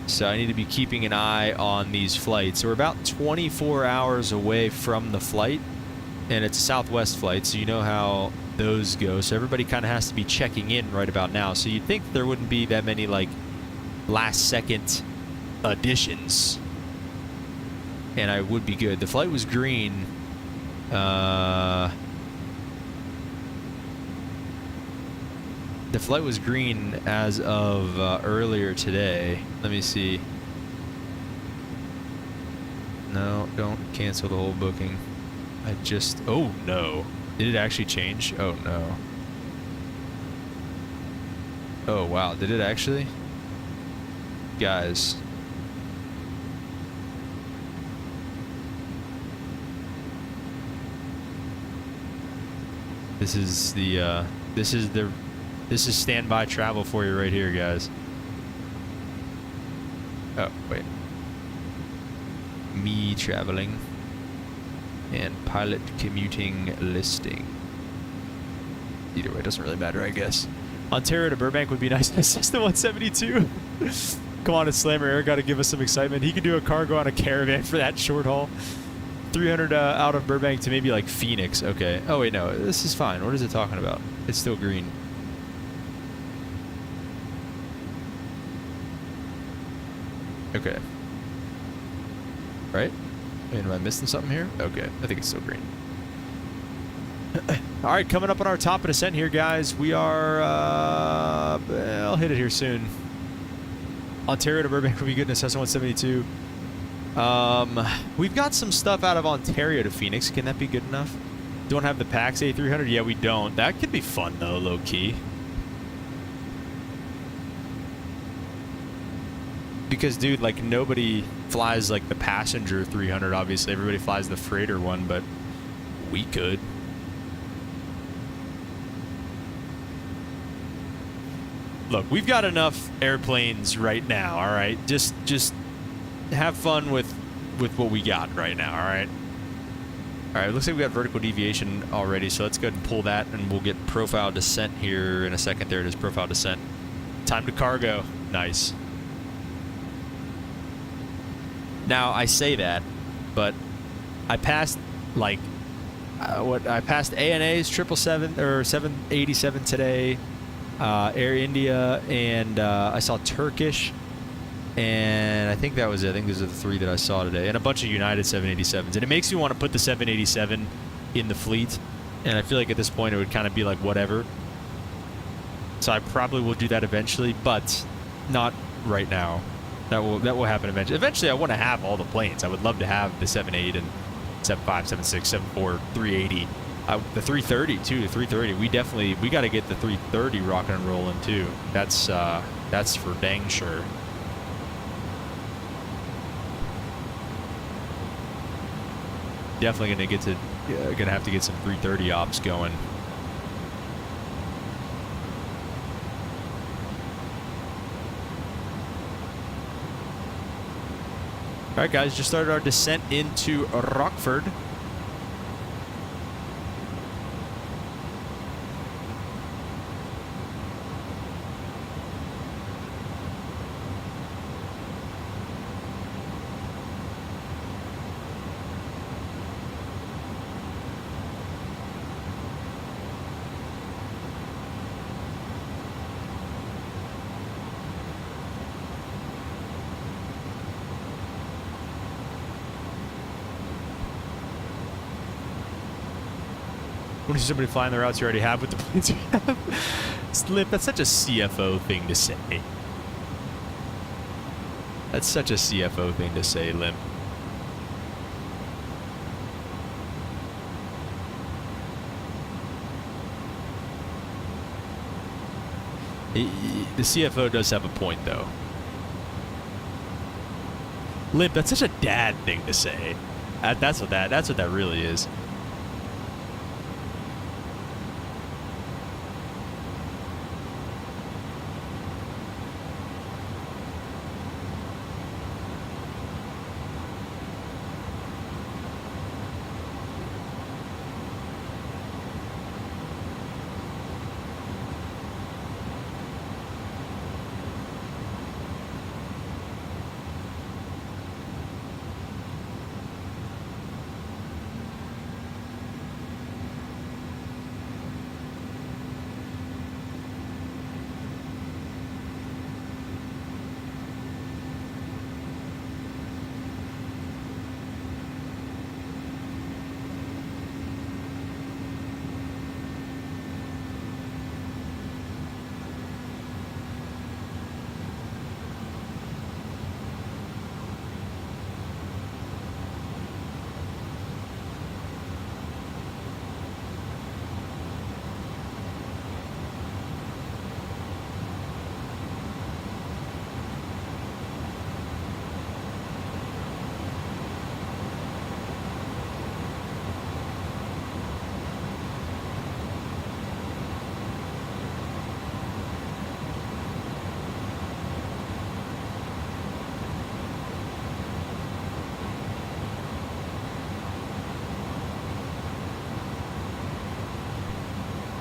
so I need to be keeping an eye on these flights. So we're about 24 hours away from the flight, and it's a Southwest flight, so you know how those go. So everybody kind of has to be checking in right about now. So you'd think there wouldn't be that many, like, last-second additions, and I would be good. The flight was green. The flight was green as of earlier today. Let me see. No, don't cancel the whole booking. Oh no. Did it actually change? Oh no. Oh wow, did it actually? Guys. This is standby travel for you right here, guys. Oh, wait. Me traveling. And pilot commuting listing. Either way, it doesn't really matter, I guess. Ontario to Burbank would be nice. System 172. Come on, it's Slammer Air. Got to give us some excitement. He could do a cargo on a caravan for that short haul. 300 out of Burbank to maybe like Phoenix. Okay. Oh, wait, no. This is fine. What is it talking about? It's still green. Okay. Right? Wait, am I missing something here? Okay. I think it's still green. All right, coming up on our top of descent here, guys. We are, I'll hit it here soon. Ontario to Burbank will be good in a Cessna 172. We've got some stuff out of Ontario to Phoenix. Can that be good enough? Don't have the PAX A300? Yeah, we don't. That could be fun, though, low-key. Because, dude, like, nobody flies, like, the passenger 300, obviously. Everybody flies the freighter one, but we could. Look, we've got enough airplanes right now, all right? Just have fun with what we got right now, all right? All right, looks like we got vertical deviation already, so let's go ahead and pull that, and we'll get profile descent here in a second. There it is, profile descent. Time to cargo. Nice. Now, I say that, but I passed, like, I passed ANA's 777 or 787 today, Air India, and I saw Turkish, and I think that was it. I think those are the three that I saw today, and a bunch of United 787s. And it makes me want to put the 787 in the fleet, and I feel like at this point it would kind of be like whatever. So I probably will do that eventually, but not right now. That will happen eventually. Eventually, I want to have all the planes. I would love to have the 78 and 75, 76, 74, 380. The 330 too. The 330. We got to get the 330 rocking and rolling too. That's for dang sure. Definitely gonna have to get some 330 ops going. All right, guys, just started our descent into Rockford. When you see somebody flying the routes you already have with the planes you have. Slip, that's such a CFO thing to say. That's such a CFO thing to say, Limp. The CFO does have a point, though. Limp, that's such a dad thing to say. That's what that really is.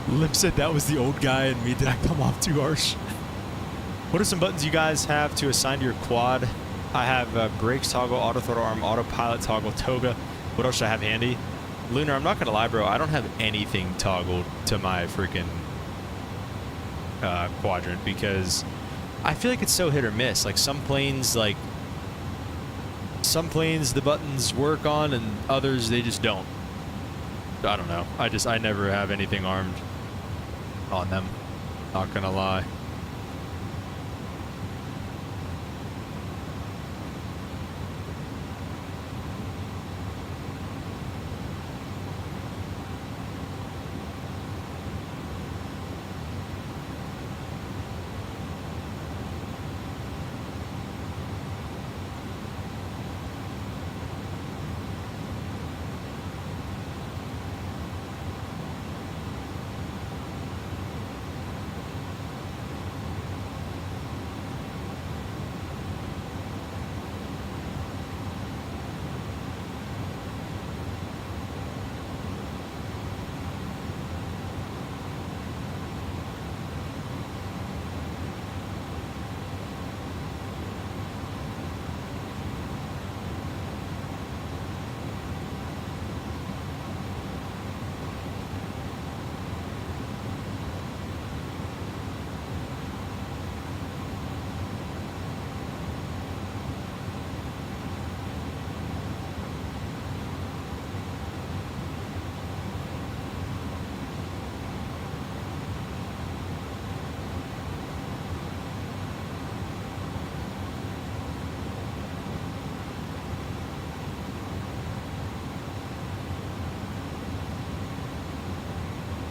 Lip said that was the old guy and me. Did I come off too harsh? What are some buttons you guys have to assign to your quad? I have brakes toggle, auto throttle arm, autopilot toggle, toga. What else should I have handy? Lunar, I'm not going to lie, bro. I don't have anything toggled to my freaking quadrant because I feel like it's so hit or miss. Like some planes the buttons work on and others they just don't. I don't know. I never have anything armed on them. Not gonna lie.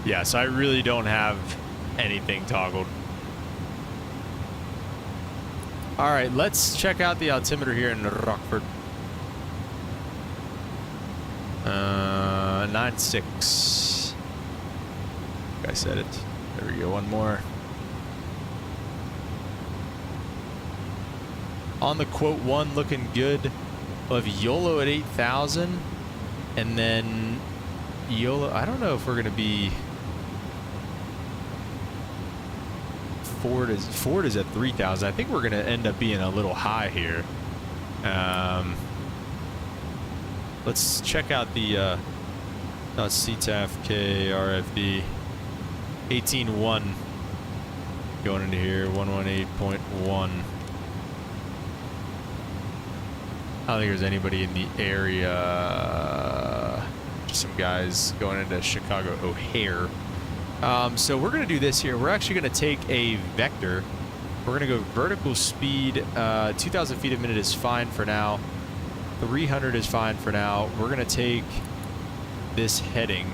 Yeah, so I really don't have anything toggled. All right, let's check out the altimeter here in Rockford. 9.6. I said it. There we go, one more. On the quote one, looking good. We'll have YOLO at 8,000. And then YOLO, I don't know if we're going to be... Ford is at 3,000. I think we're going to end up being a little high here. Let's check out the CTAF K RFB 18.1 going into here 118.1. I don't think there's anybody in the area. Just some guys going into Chicago O'Hare. So we're going to do this here. We're actually going to take a vector. We're going to go vertical speed. 2,000 feet a minute is fine for now. 300 is fine for now. We're going to take this heading.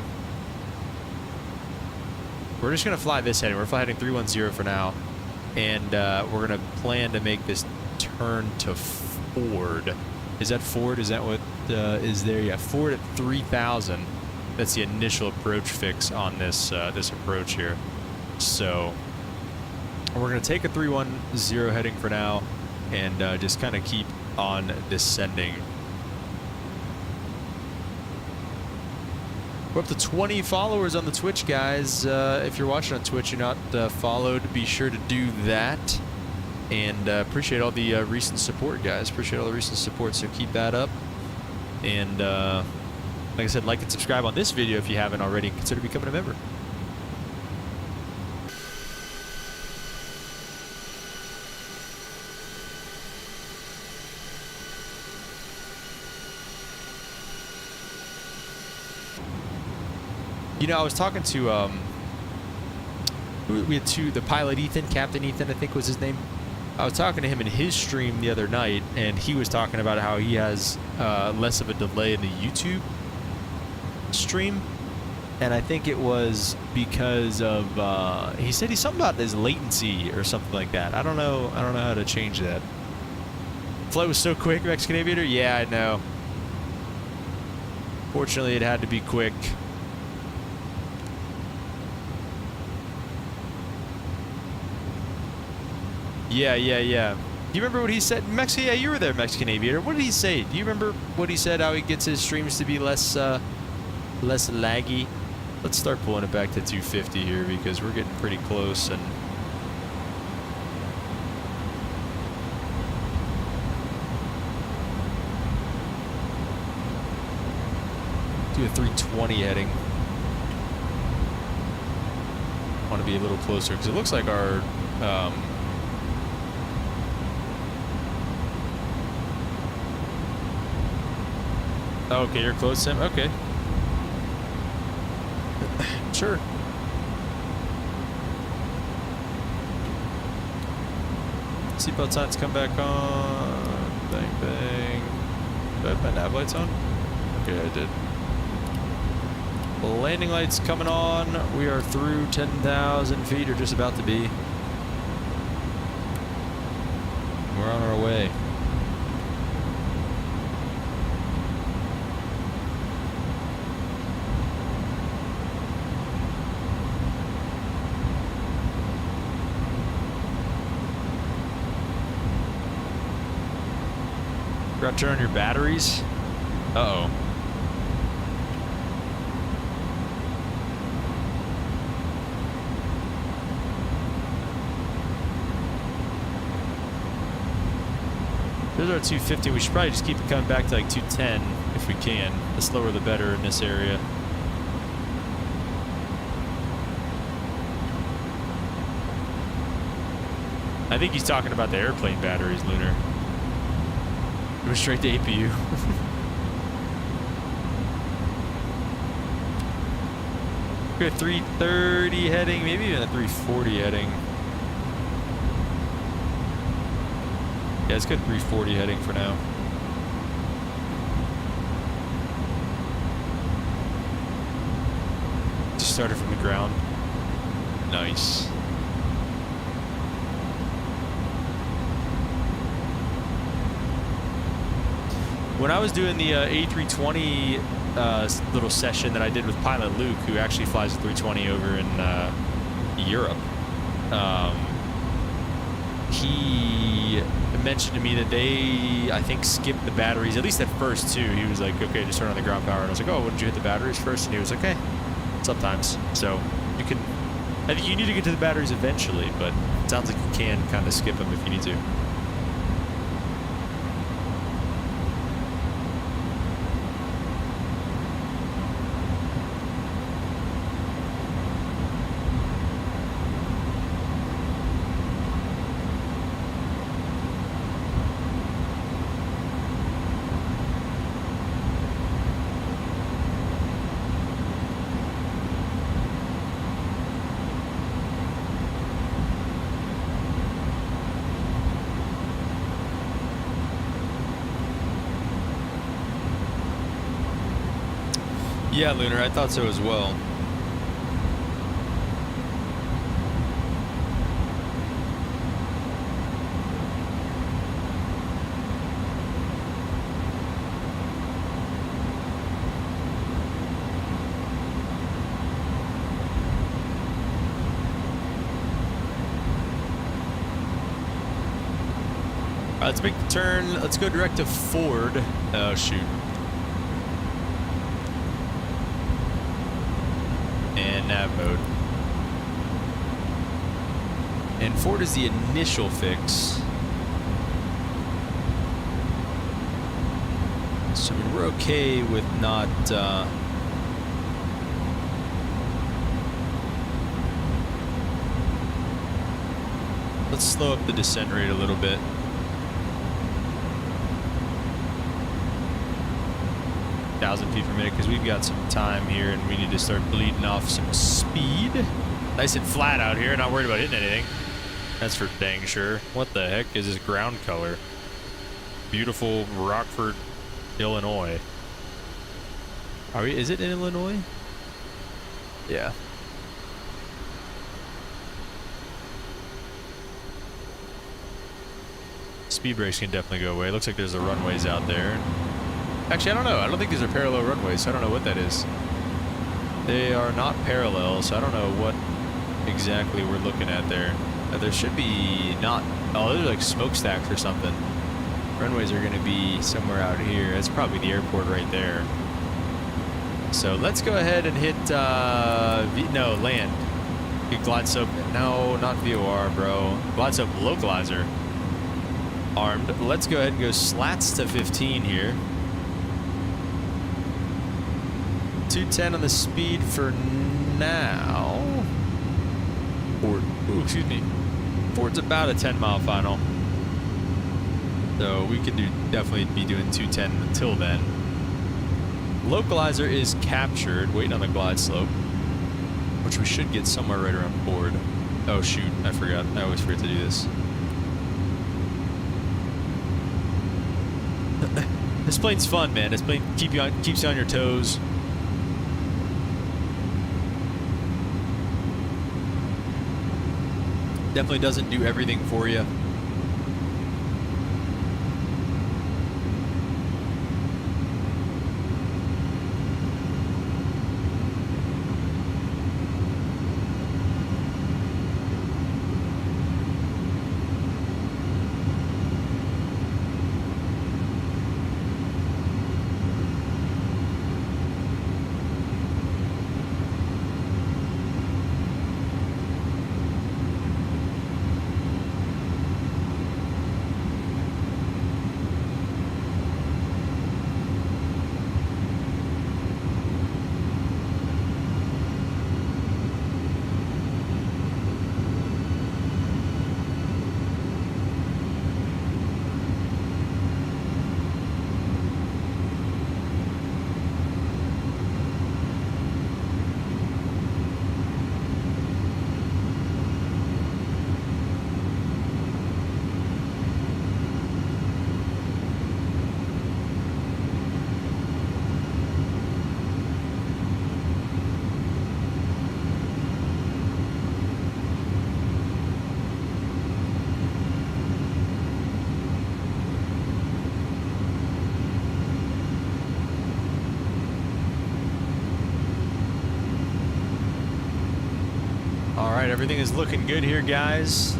We're just going to fly this heading. We're flying heading 310 for now. And we're going to plan to make this turn to Ford. Is that Ford? Is that what is there? Yeah, Ford at 3,000. That's the initial approach fix on this this approach here. So we're going to take a 310 heading for now and just kind of keep on descending. We're up to 20 followers on the Twitch, guys. If you're watching on Twitch, you're not followed, be sure to do that. And appreciate all the recent support, guys. Appreciate all the recent support, so keep that up. And like I said, like and subscribe on this video if you haven't already, and consider becoming a member. You know, I was talking to we had the pilot Ethan, Captain Ethan, I think was his name. I was talking to him in his stream the other night, and he was talking about how he has less of a delay in the YouTube stream, and I think it was because of he said he's something about his latency or something like that. I don't know how to change that. Flight was so quick, Mexican Aviator. Yeah, I know. Fortunately, it had to be quick. Yeah. Do you remember what he said? Yeah, you were there, Mexican Aviator. What did he say? Do you remember what he said? How he gets his streams to be less laggy? Let's start pulling it back to 250 here because we're getting pretty close and do a 320 heading. Want to be a little closer because it looks like our okay, you're close, Sam. Okay. Sure. Seatbelt signs come back on. Bang, bang. Did I have my nav lights on? Okay, I did. Landing lights coming on. We are through 10,000 feet, or just about to be. We're on our way. Forgot to turn on your batteries. Uh-oh. Those are 250. We should probably just keep it coming back to like 210 if we can. The slower the better in this area. I think he's talking about the airplane batteries, Lunar. Go straight to APU. Good 330 heading, maybe even a 340 heading. Yeah, it's good 340 heading for now. Just started from the ground. Nice. When I was doing the A320 little session that I did with pilot Luke, who actually flies a 320 over in Europe, he mentioned to me that they, I think, skipped the batteries, at least at first too. He was like, okay, just turn on the ground power. And I was like, oh, wouldn't you hit the batteries first? And he was like, okay, sometimes. So you can, I think you need to get to the batteries eventually, but it sounds like you can kind of skip them if you need to. Yeah, Lunar, I thought so as well. All right, let's make the turn. Let's go direct to Ford. Oh, shoot. And nav mode. And Ford is the initial fix. So we're okay with not let's slow up the descent rate a little bit. Thousand feet per minute because we've got some time here and we need to start bleeding off some speed. Nice and flat out here, not worried about hitting anything. That's for dang sure. What the heck is this ground color? Beautiful Rockford, Illinois. Are we? Is it in Illinois? Yeah. Speed brakes can definitely go away. Looks like there's the runways out there. Actually, I don't know. I don't think these are parallel runways, so I don't know what that is. They are not parallel, so I don't know what exactly we're looking at there. There should be not... Oh, they're like smokestacks or something. Runways are going to be somewhere out here. That's probably the airport right there. So let's go ahead and hit, no, land. Get glide soap, no, not VOR, bro. Glide soap localizer. Armed. Let's go ahead and go slats to 15 here. 210 on the speed for now. Ford, ooh, excuse me. Ford's about a 10-mile final. So we could definitely be doing 210 until then. Localizer is captured, waiting on the glide slope, which we should get somewhere right around Ford. Oh shoot, I forgot. I always forget to do this. This plane's fun, man. This plane keeps you on your toes. Definitely doesn't do everything for you. Alright, everything is looking good here, guys.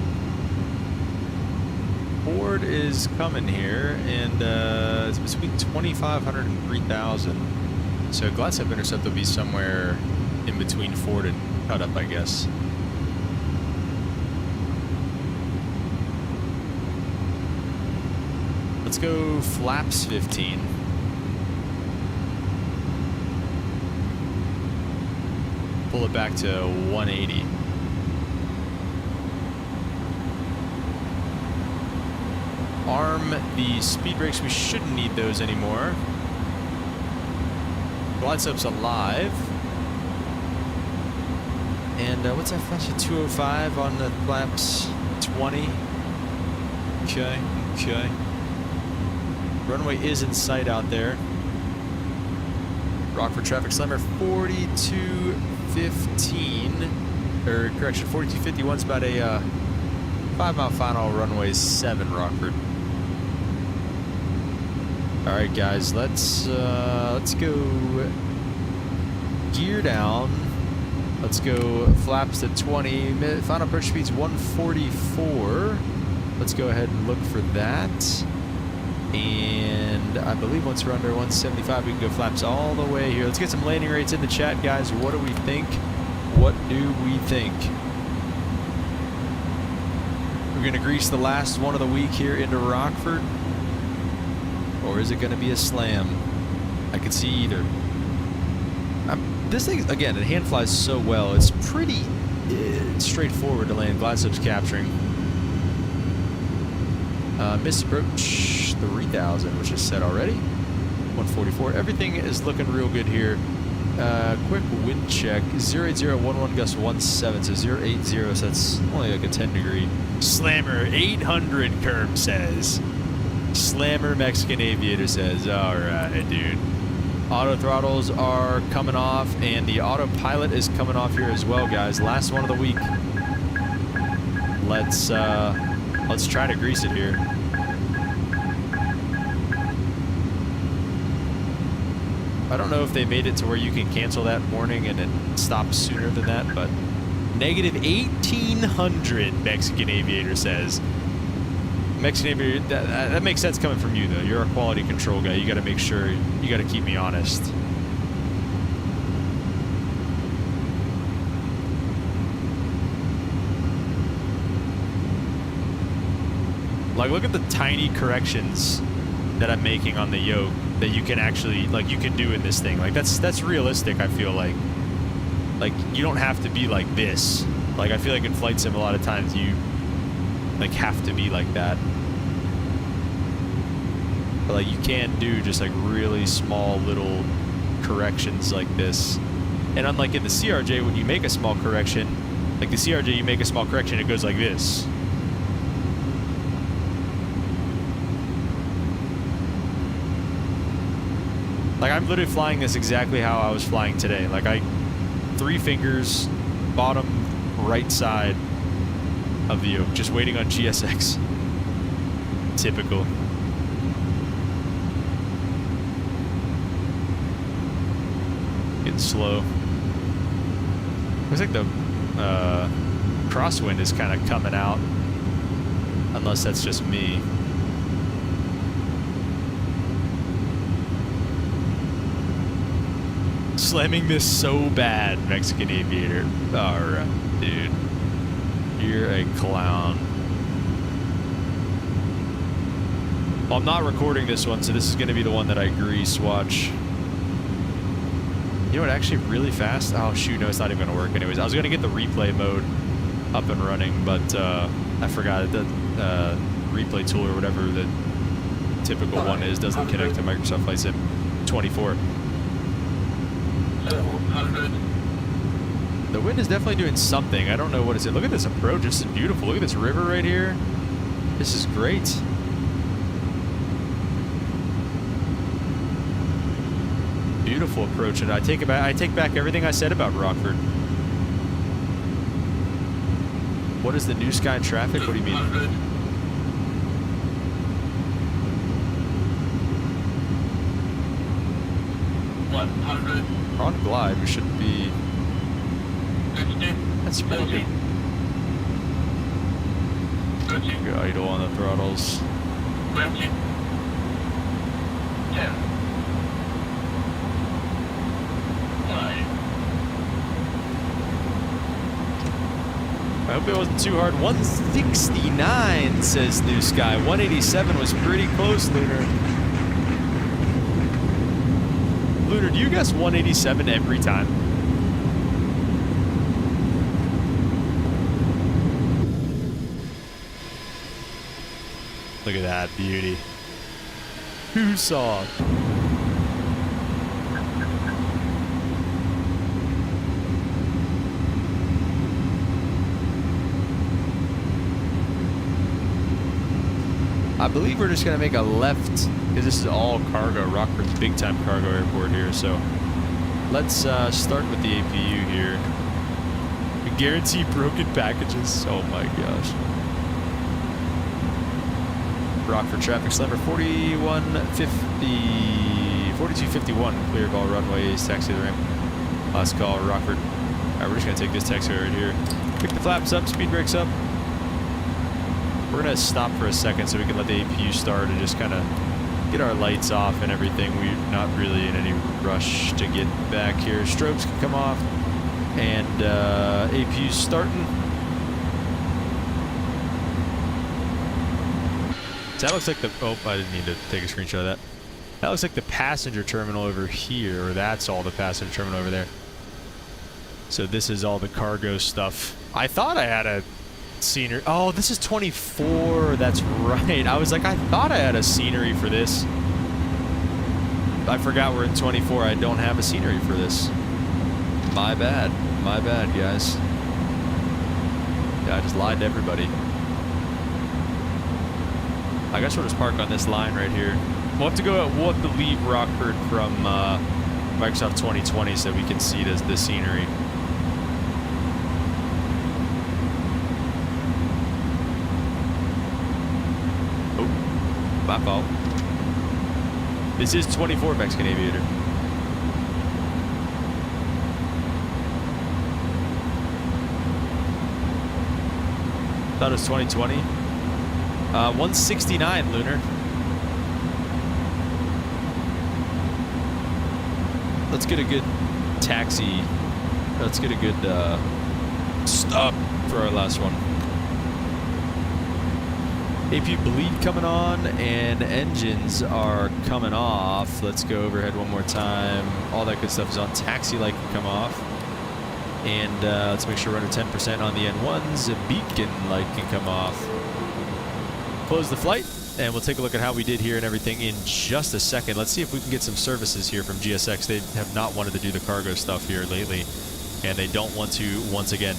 Ford is coming here, and it's between 2,500 and 3,000. So glide slope intercept will be somewhere in between Ford and cut up, I guess. Let's go flaps 15. Pull it back to 180. Arm the speed brakes. We shouldn't need those anymore. Glide slope's alive. And what's that flash at 205 on the flaps? 20. Okay, okay. Runway is in sight out there. Rockford traffic slammer 4215, or correction, 4251's about a 5-mile final, runway 7 Rockford. All right, guys, let's go gear down. Let's go flaps to 20. Final approach speed's 144. Let's go ahead and look for that. And I believe once we're under 175, we can go flaps all the way here. Let's get some landing rates in the chat, guys. What do we think? What do we think? We're going to grease the last one of the week here into Rockford. Or is it going to be a slam? I could see either. This thing, again, it hand flies so well. It's pretty straightforward to land. Glide slope's capturing. Missed approach 3,000, which is set already. 144. Everything is looking real good here. Quick wind check. 08011 gust 17, so 080. So that's only like a 10-degree. Slammer 800. Kerm says. Slammer Mexican Aviator says. All right, dude. Auto throttles are coming off, and the autopilot is coming off here as well, guys. Last one of the week. Let's try to grease it here. I don't know if they made it to where you can cancel that warning and it stops sooner than that, but negative 1,800, Mexican Aviator says. Mexican Aviator, that makes sense coming from you, though. You're a quality control guy. You got to make sure, you got to keep me honest. Like, look at the tiny corrections that I'm making on the yoke that you can actually, like, you can do in this thing. Like, that's realistic, I feel like. Like, you don't have to be like this. Like, I feel like in flight sim, a lot of times you, like, have to be like that. But, like, you can do just, like, really small little corrections like this. And unlike in the CRJ, when you make a small correction, like the CRJ, you make a small correction, it goes like this. Like, I'm literally flying this exactly how I was flying today. Like, 3 fingers, bottom right side of the yoke, just waiting on GSX. Typical. Getting slow. Looks like the crosswind is kind of coming out, unless that's just me. Slamming this so bad, Mexican Aviator. Alright, dude. You're a clown. Well, I'm not recording this one, so this is going to be the one that I grease watch. You know what, actually really fast? Oh shoot, no, it's not even going to work anyways. I was going to get the replay mode up and running, but I forgot the replay tool or whatever the typical one is doesn't connect to Microsoft Flight Sim 24. The wind is definitely doing something. I don't know what it's. Look at this approach. This is beautiful. Look at this river right here. This is great. Beautiful approach, and I take back everything I said about Rockford. What is the new sky traffic? What do you mean? 100. We're on glide. We should be. That's pretty good. Go idle on the throttles. 20. 10. I hope it wasn't too hard. 169 says New Sky. 187 was pretty close, Lunar. Lunar, do you guess 187 every time? Look at that beauty. Who saw? I believe we're just going to make a left, because this is all cargo. Rockford's big time cargo airport here, so let's start with the APU here. We guarantee broken packages. Oh my gosh. Rockford traffic slammer 4251, clear all runways, taxi the ramp. Last call, Rockford. Alright, we're just going to take this taxi right here. Pick the flaps up, speed brakes up. We're going to stop for a second so we can let the APU start and just kind of get our lights off and everything. We're not really in any rush to get back here. Strobes can come off. And APU's starting. So that looks like the... Oh, I didn't need to take a screenshot of that. That looks like the passenger terminal over here, or that's all the passenger terminal over there. So this is all the cargo stuff. I thought I had a scenery. Oh, this is 24. That's right. I was like, I thought I had a scenery for this. I forgot we're in 24. I don't have a scenery for this. My bad. My bad, guys. Yeah, I just lied to everybody. I guess we'll just park on this line right here. We'll have to go. We'll have to leave Rockford from Microsoft 2020 so we can see the scenery. My fault. This is 24 Mexican Aviator. Thought it was 2020. 169 Lunar. Let's get a good taxi. Let's get a good stop for our last one. AP bleed coming on and engines are coming off. Let's go overhead one more time. All that good stuff is on. Taxi light can come off. And let's make sure we're under 10% on the N1s. A beacon light can come off. Close the flight, and we'll take a look at how we did here and everything in just a second. Let's see if we can get some services here from GSX. They have not wanted to do the cargo stuff here lately, and they don't want to once again.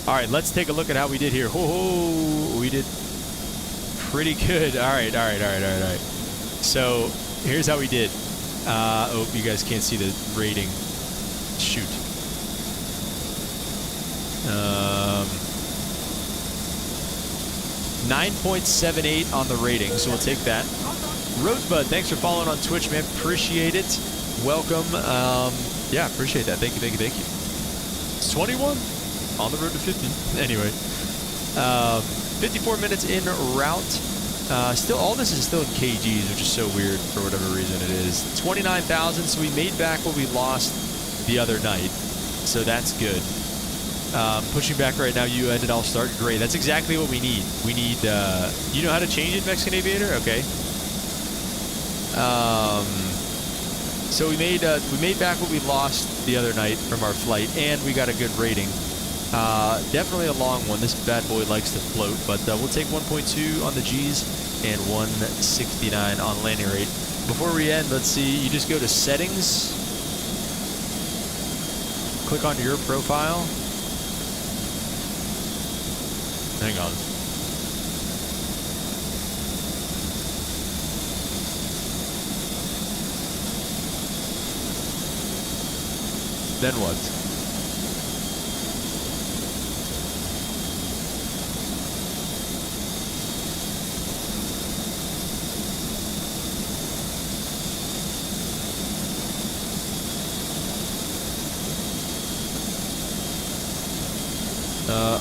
All right, let's take a look at how we did here. Oh, we did pretty good. All right. So here's how we did. Oh, you guys can't see the rating. Shoot. 9.78 on the rating, so we'll take that. Rosebud, thanks for following on Twitch, man. Appreciate it. Welcome. Yeah, appreciate that. Thank you. It's 21 on the road to 50. Anyway, 54 minutes in route. Still, all this is still in kgs, which is so weird for whatever reason it is. 29,000, so we made back what we lost the other night, so that's good. Pushing back right now, you ended, I'll start. Great, that's exactly what we need. We need, you know how to change it, Mexican Aviator? Okay. So we made back what we lost the other night from our flight, and we got a good rating. Definitely a long one. This bad boy likes to float, but we'll take 1.2 on the G's and 169 on landing rate. Before we end, let's see, you just go to settings, click on your profile. Hang on. Then what?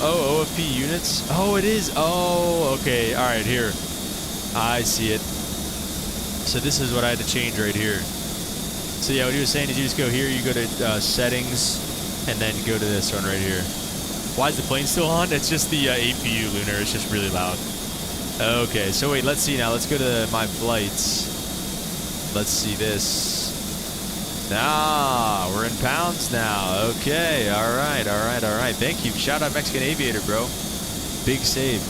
Oh, OFP units. Oh, it is. Oh, okay. All right, here. I see it. So this is what I had to change right here. So yeah, what he was saying is you just go here, you go to settings, and then go to this one right here. Why is the plane still on? It's just the APU, Lunar. It's just really loud. Okay, so wait, let's see now. Let's go to my flights. Let's see this. Ah, we're in pounds now. Okay, all right. Thank you. Shout out Mexican Aviator, bro. Big save.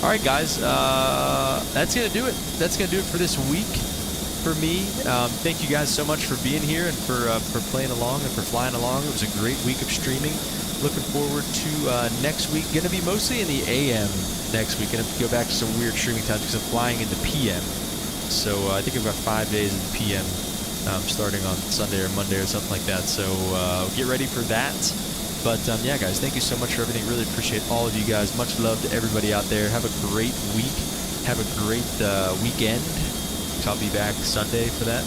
All right, guys. That's gonna do it. That's gonna do it for this week for me. Thank you guys so much for being here and for playing along and for flying along. It was a great week of streaming. Looking forward to next week. Gonna be mostly in the AM next week. Gonna go back to some weird streaming times because I'm flying in the PM. So I think I've got 5 days in the PM. Starting on Sunday or Monday or something like that. So get ready for that. But yeah, guys, thank you so much for everything. Really appreciate all of you guys. Much love to everybody out there. Have a great week. Have a great weekend. I'll be back Sunday for that.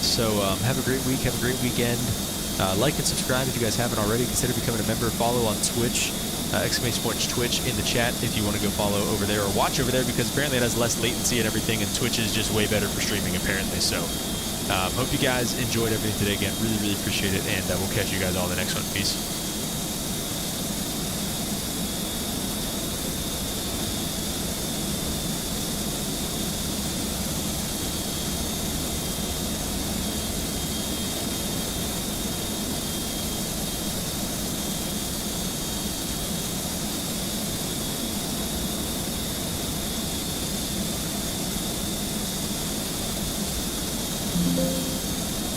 So have a great week. Have a great weekend. Like and subscribe if you guys haven't already. Consider becoming a member. Follow on Twitch. !Twitch in the chat if you want to go follow over there or watch over there, because apparently it has less latency and everything, and Twitch is just way better for streaming apparently. So hope you guys enjoyed everything today. Again, really appreciate it, and we'll catch you guys all in the next one. Peace.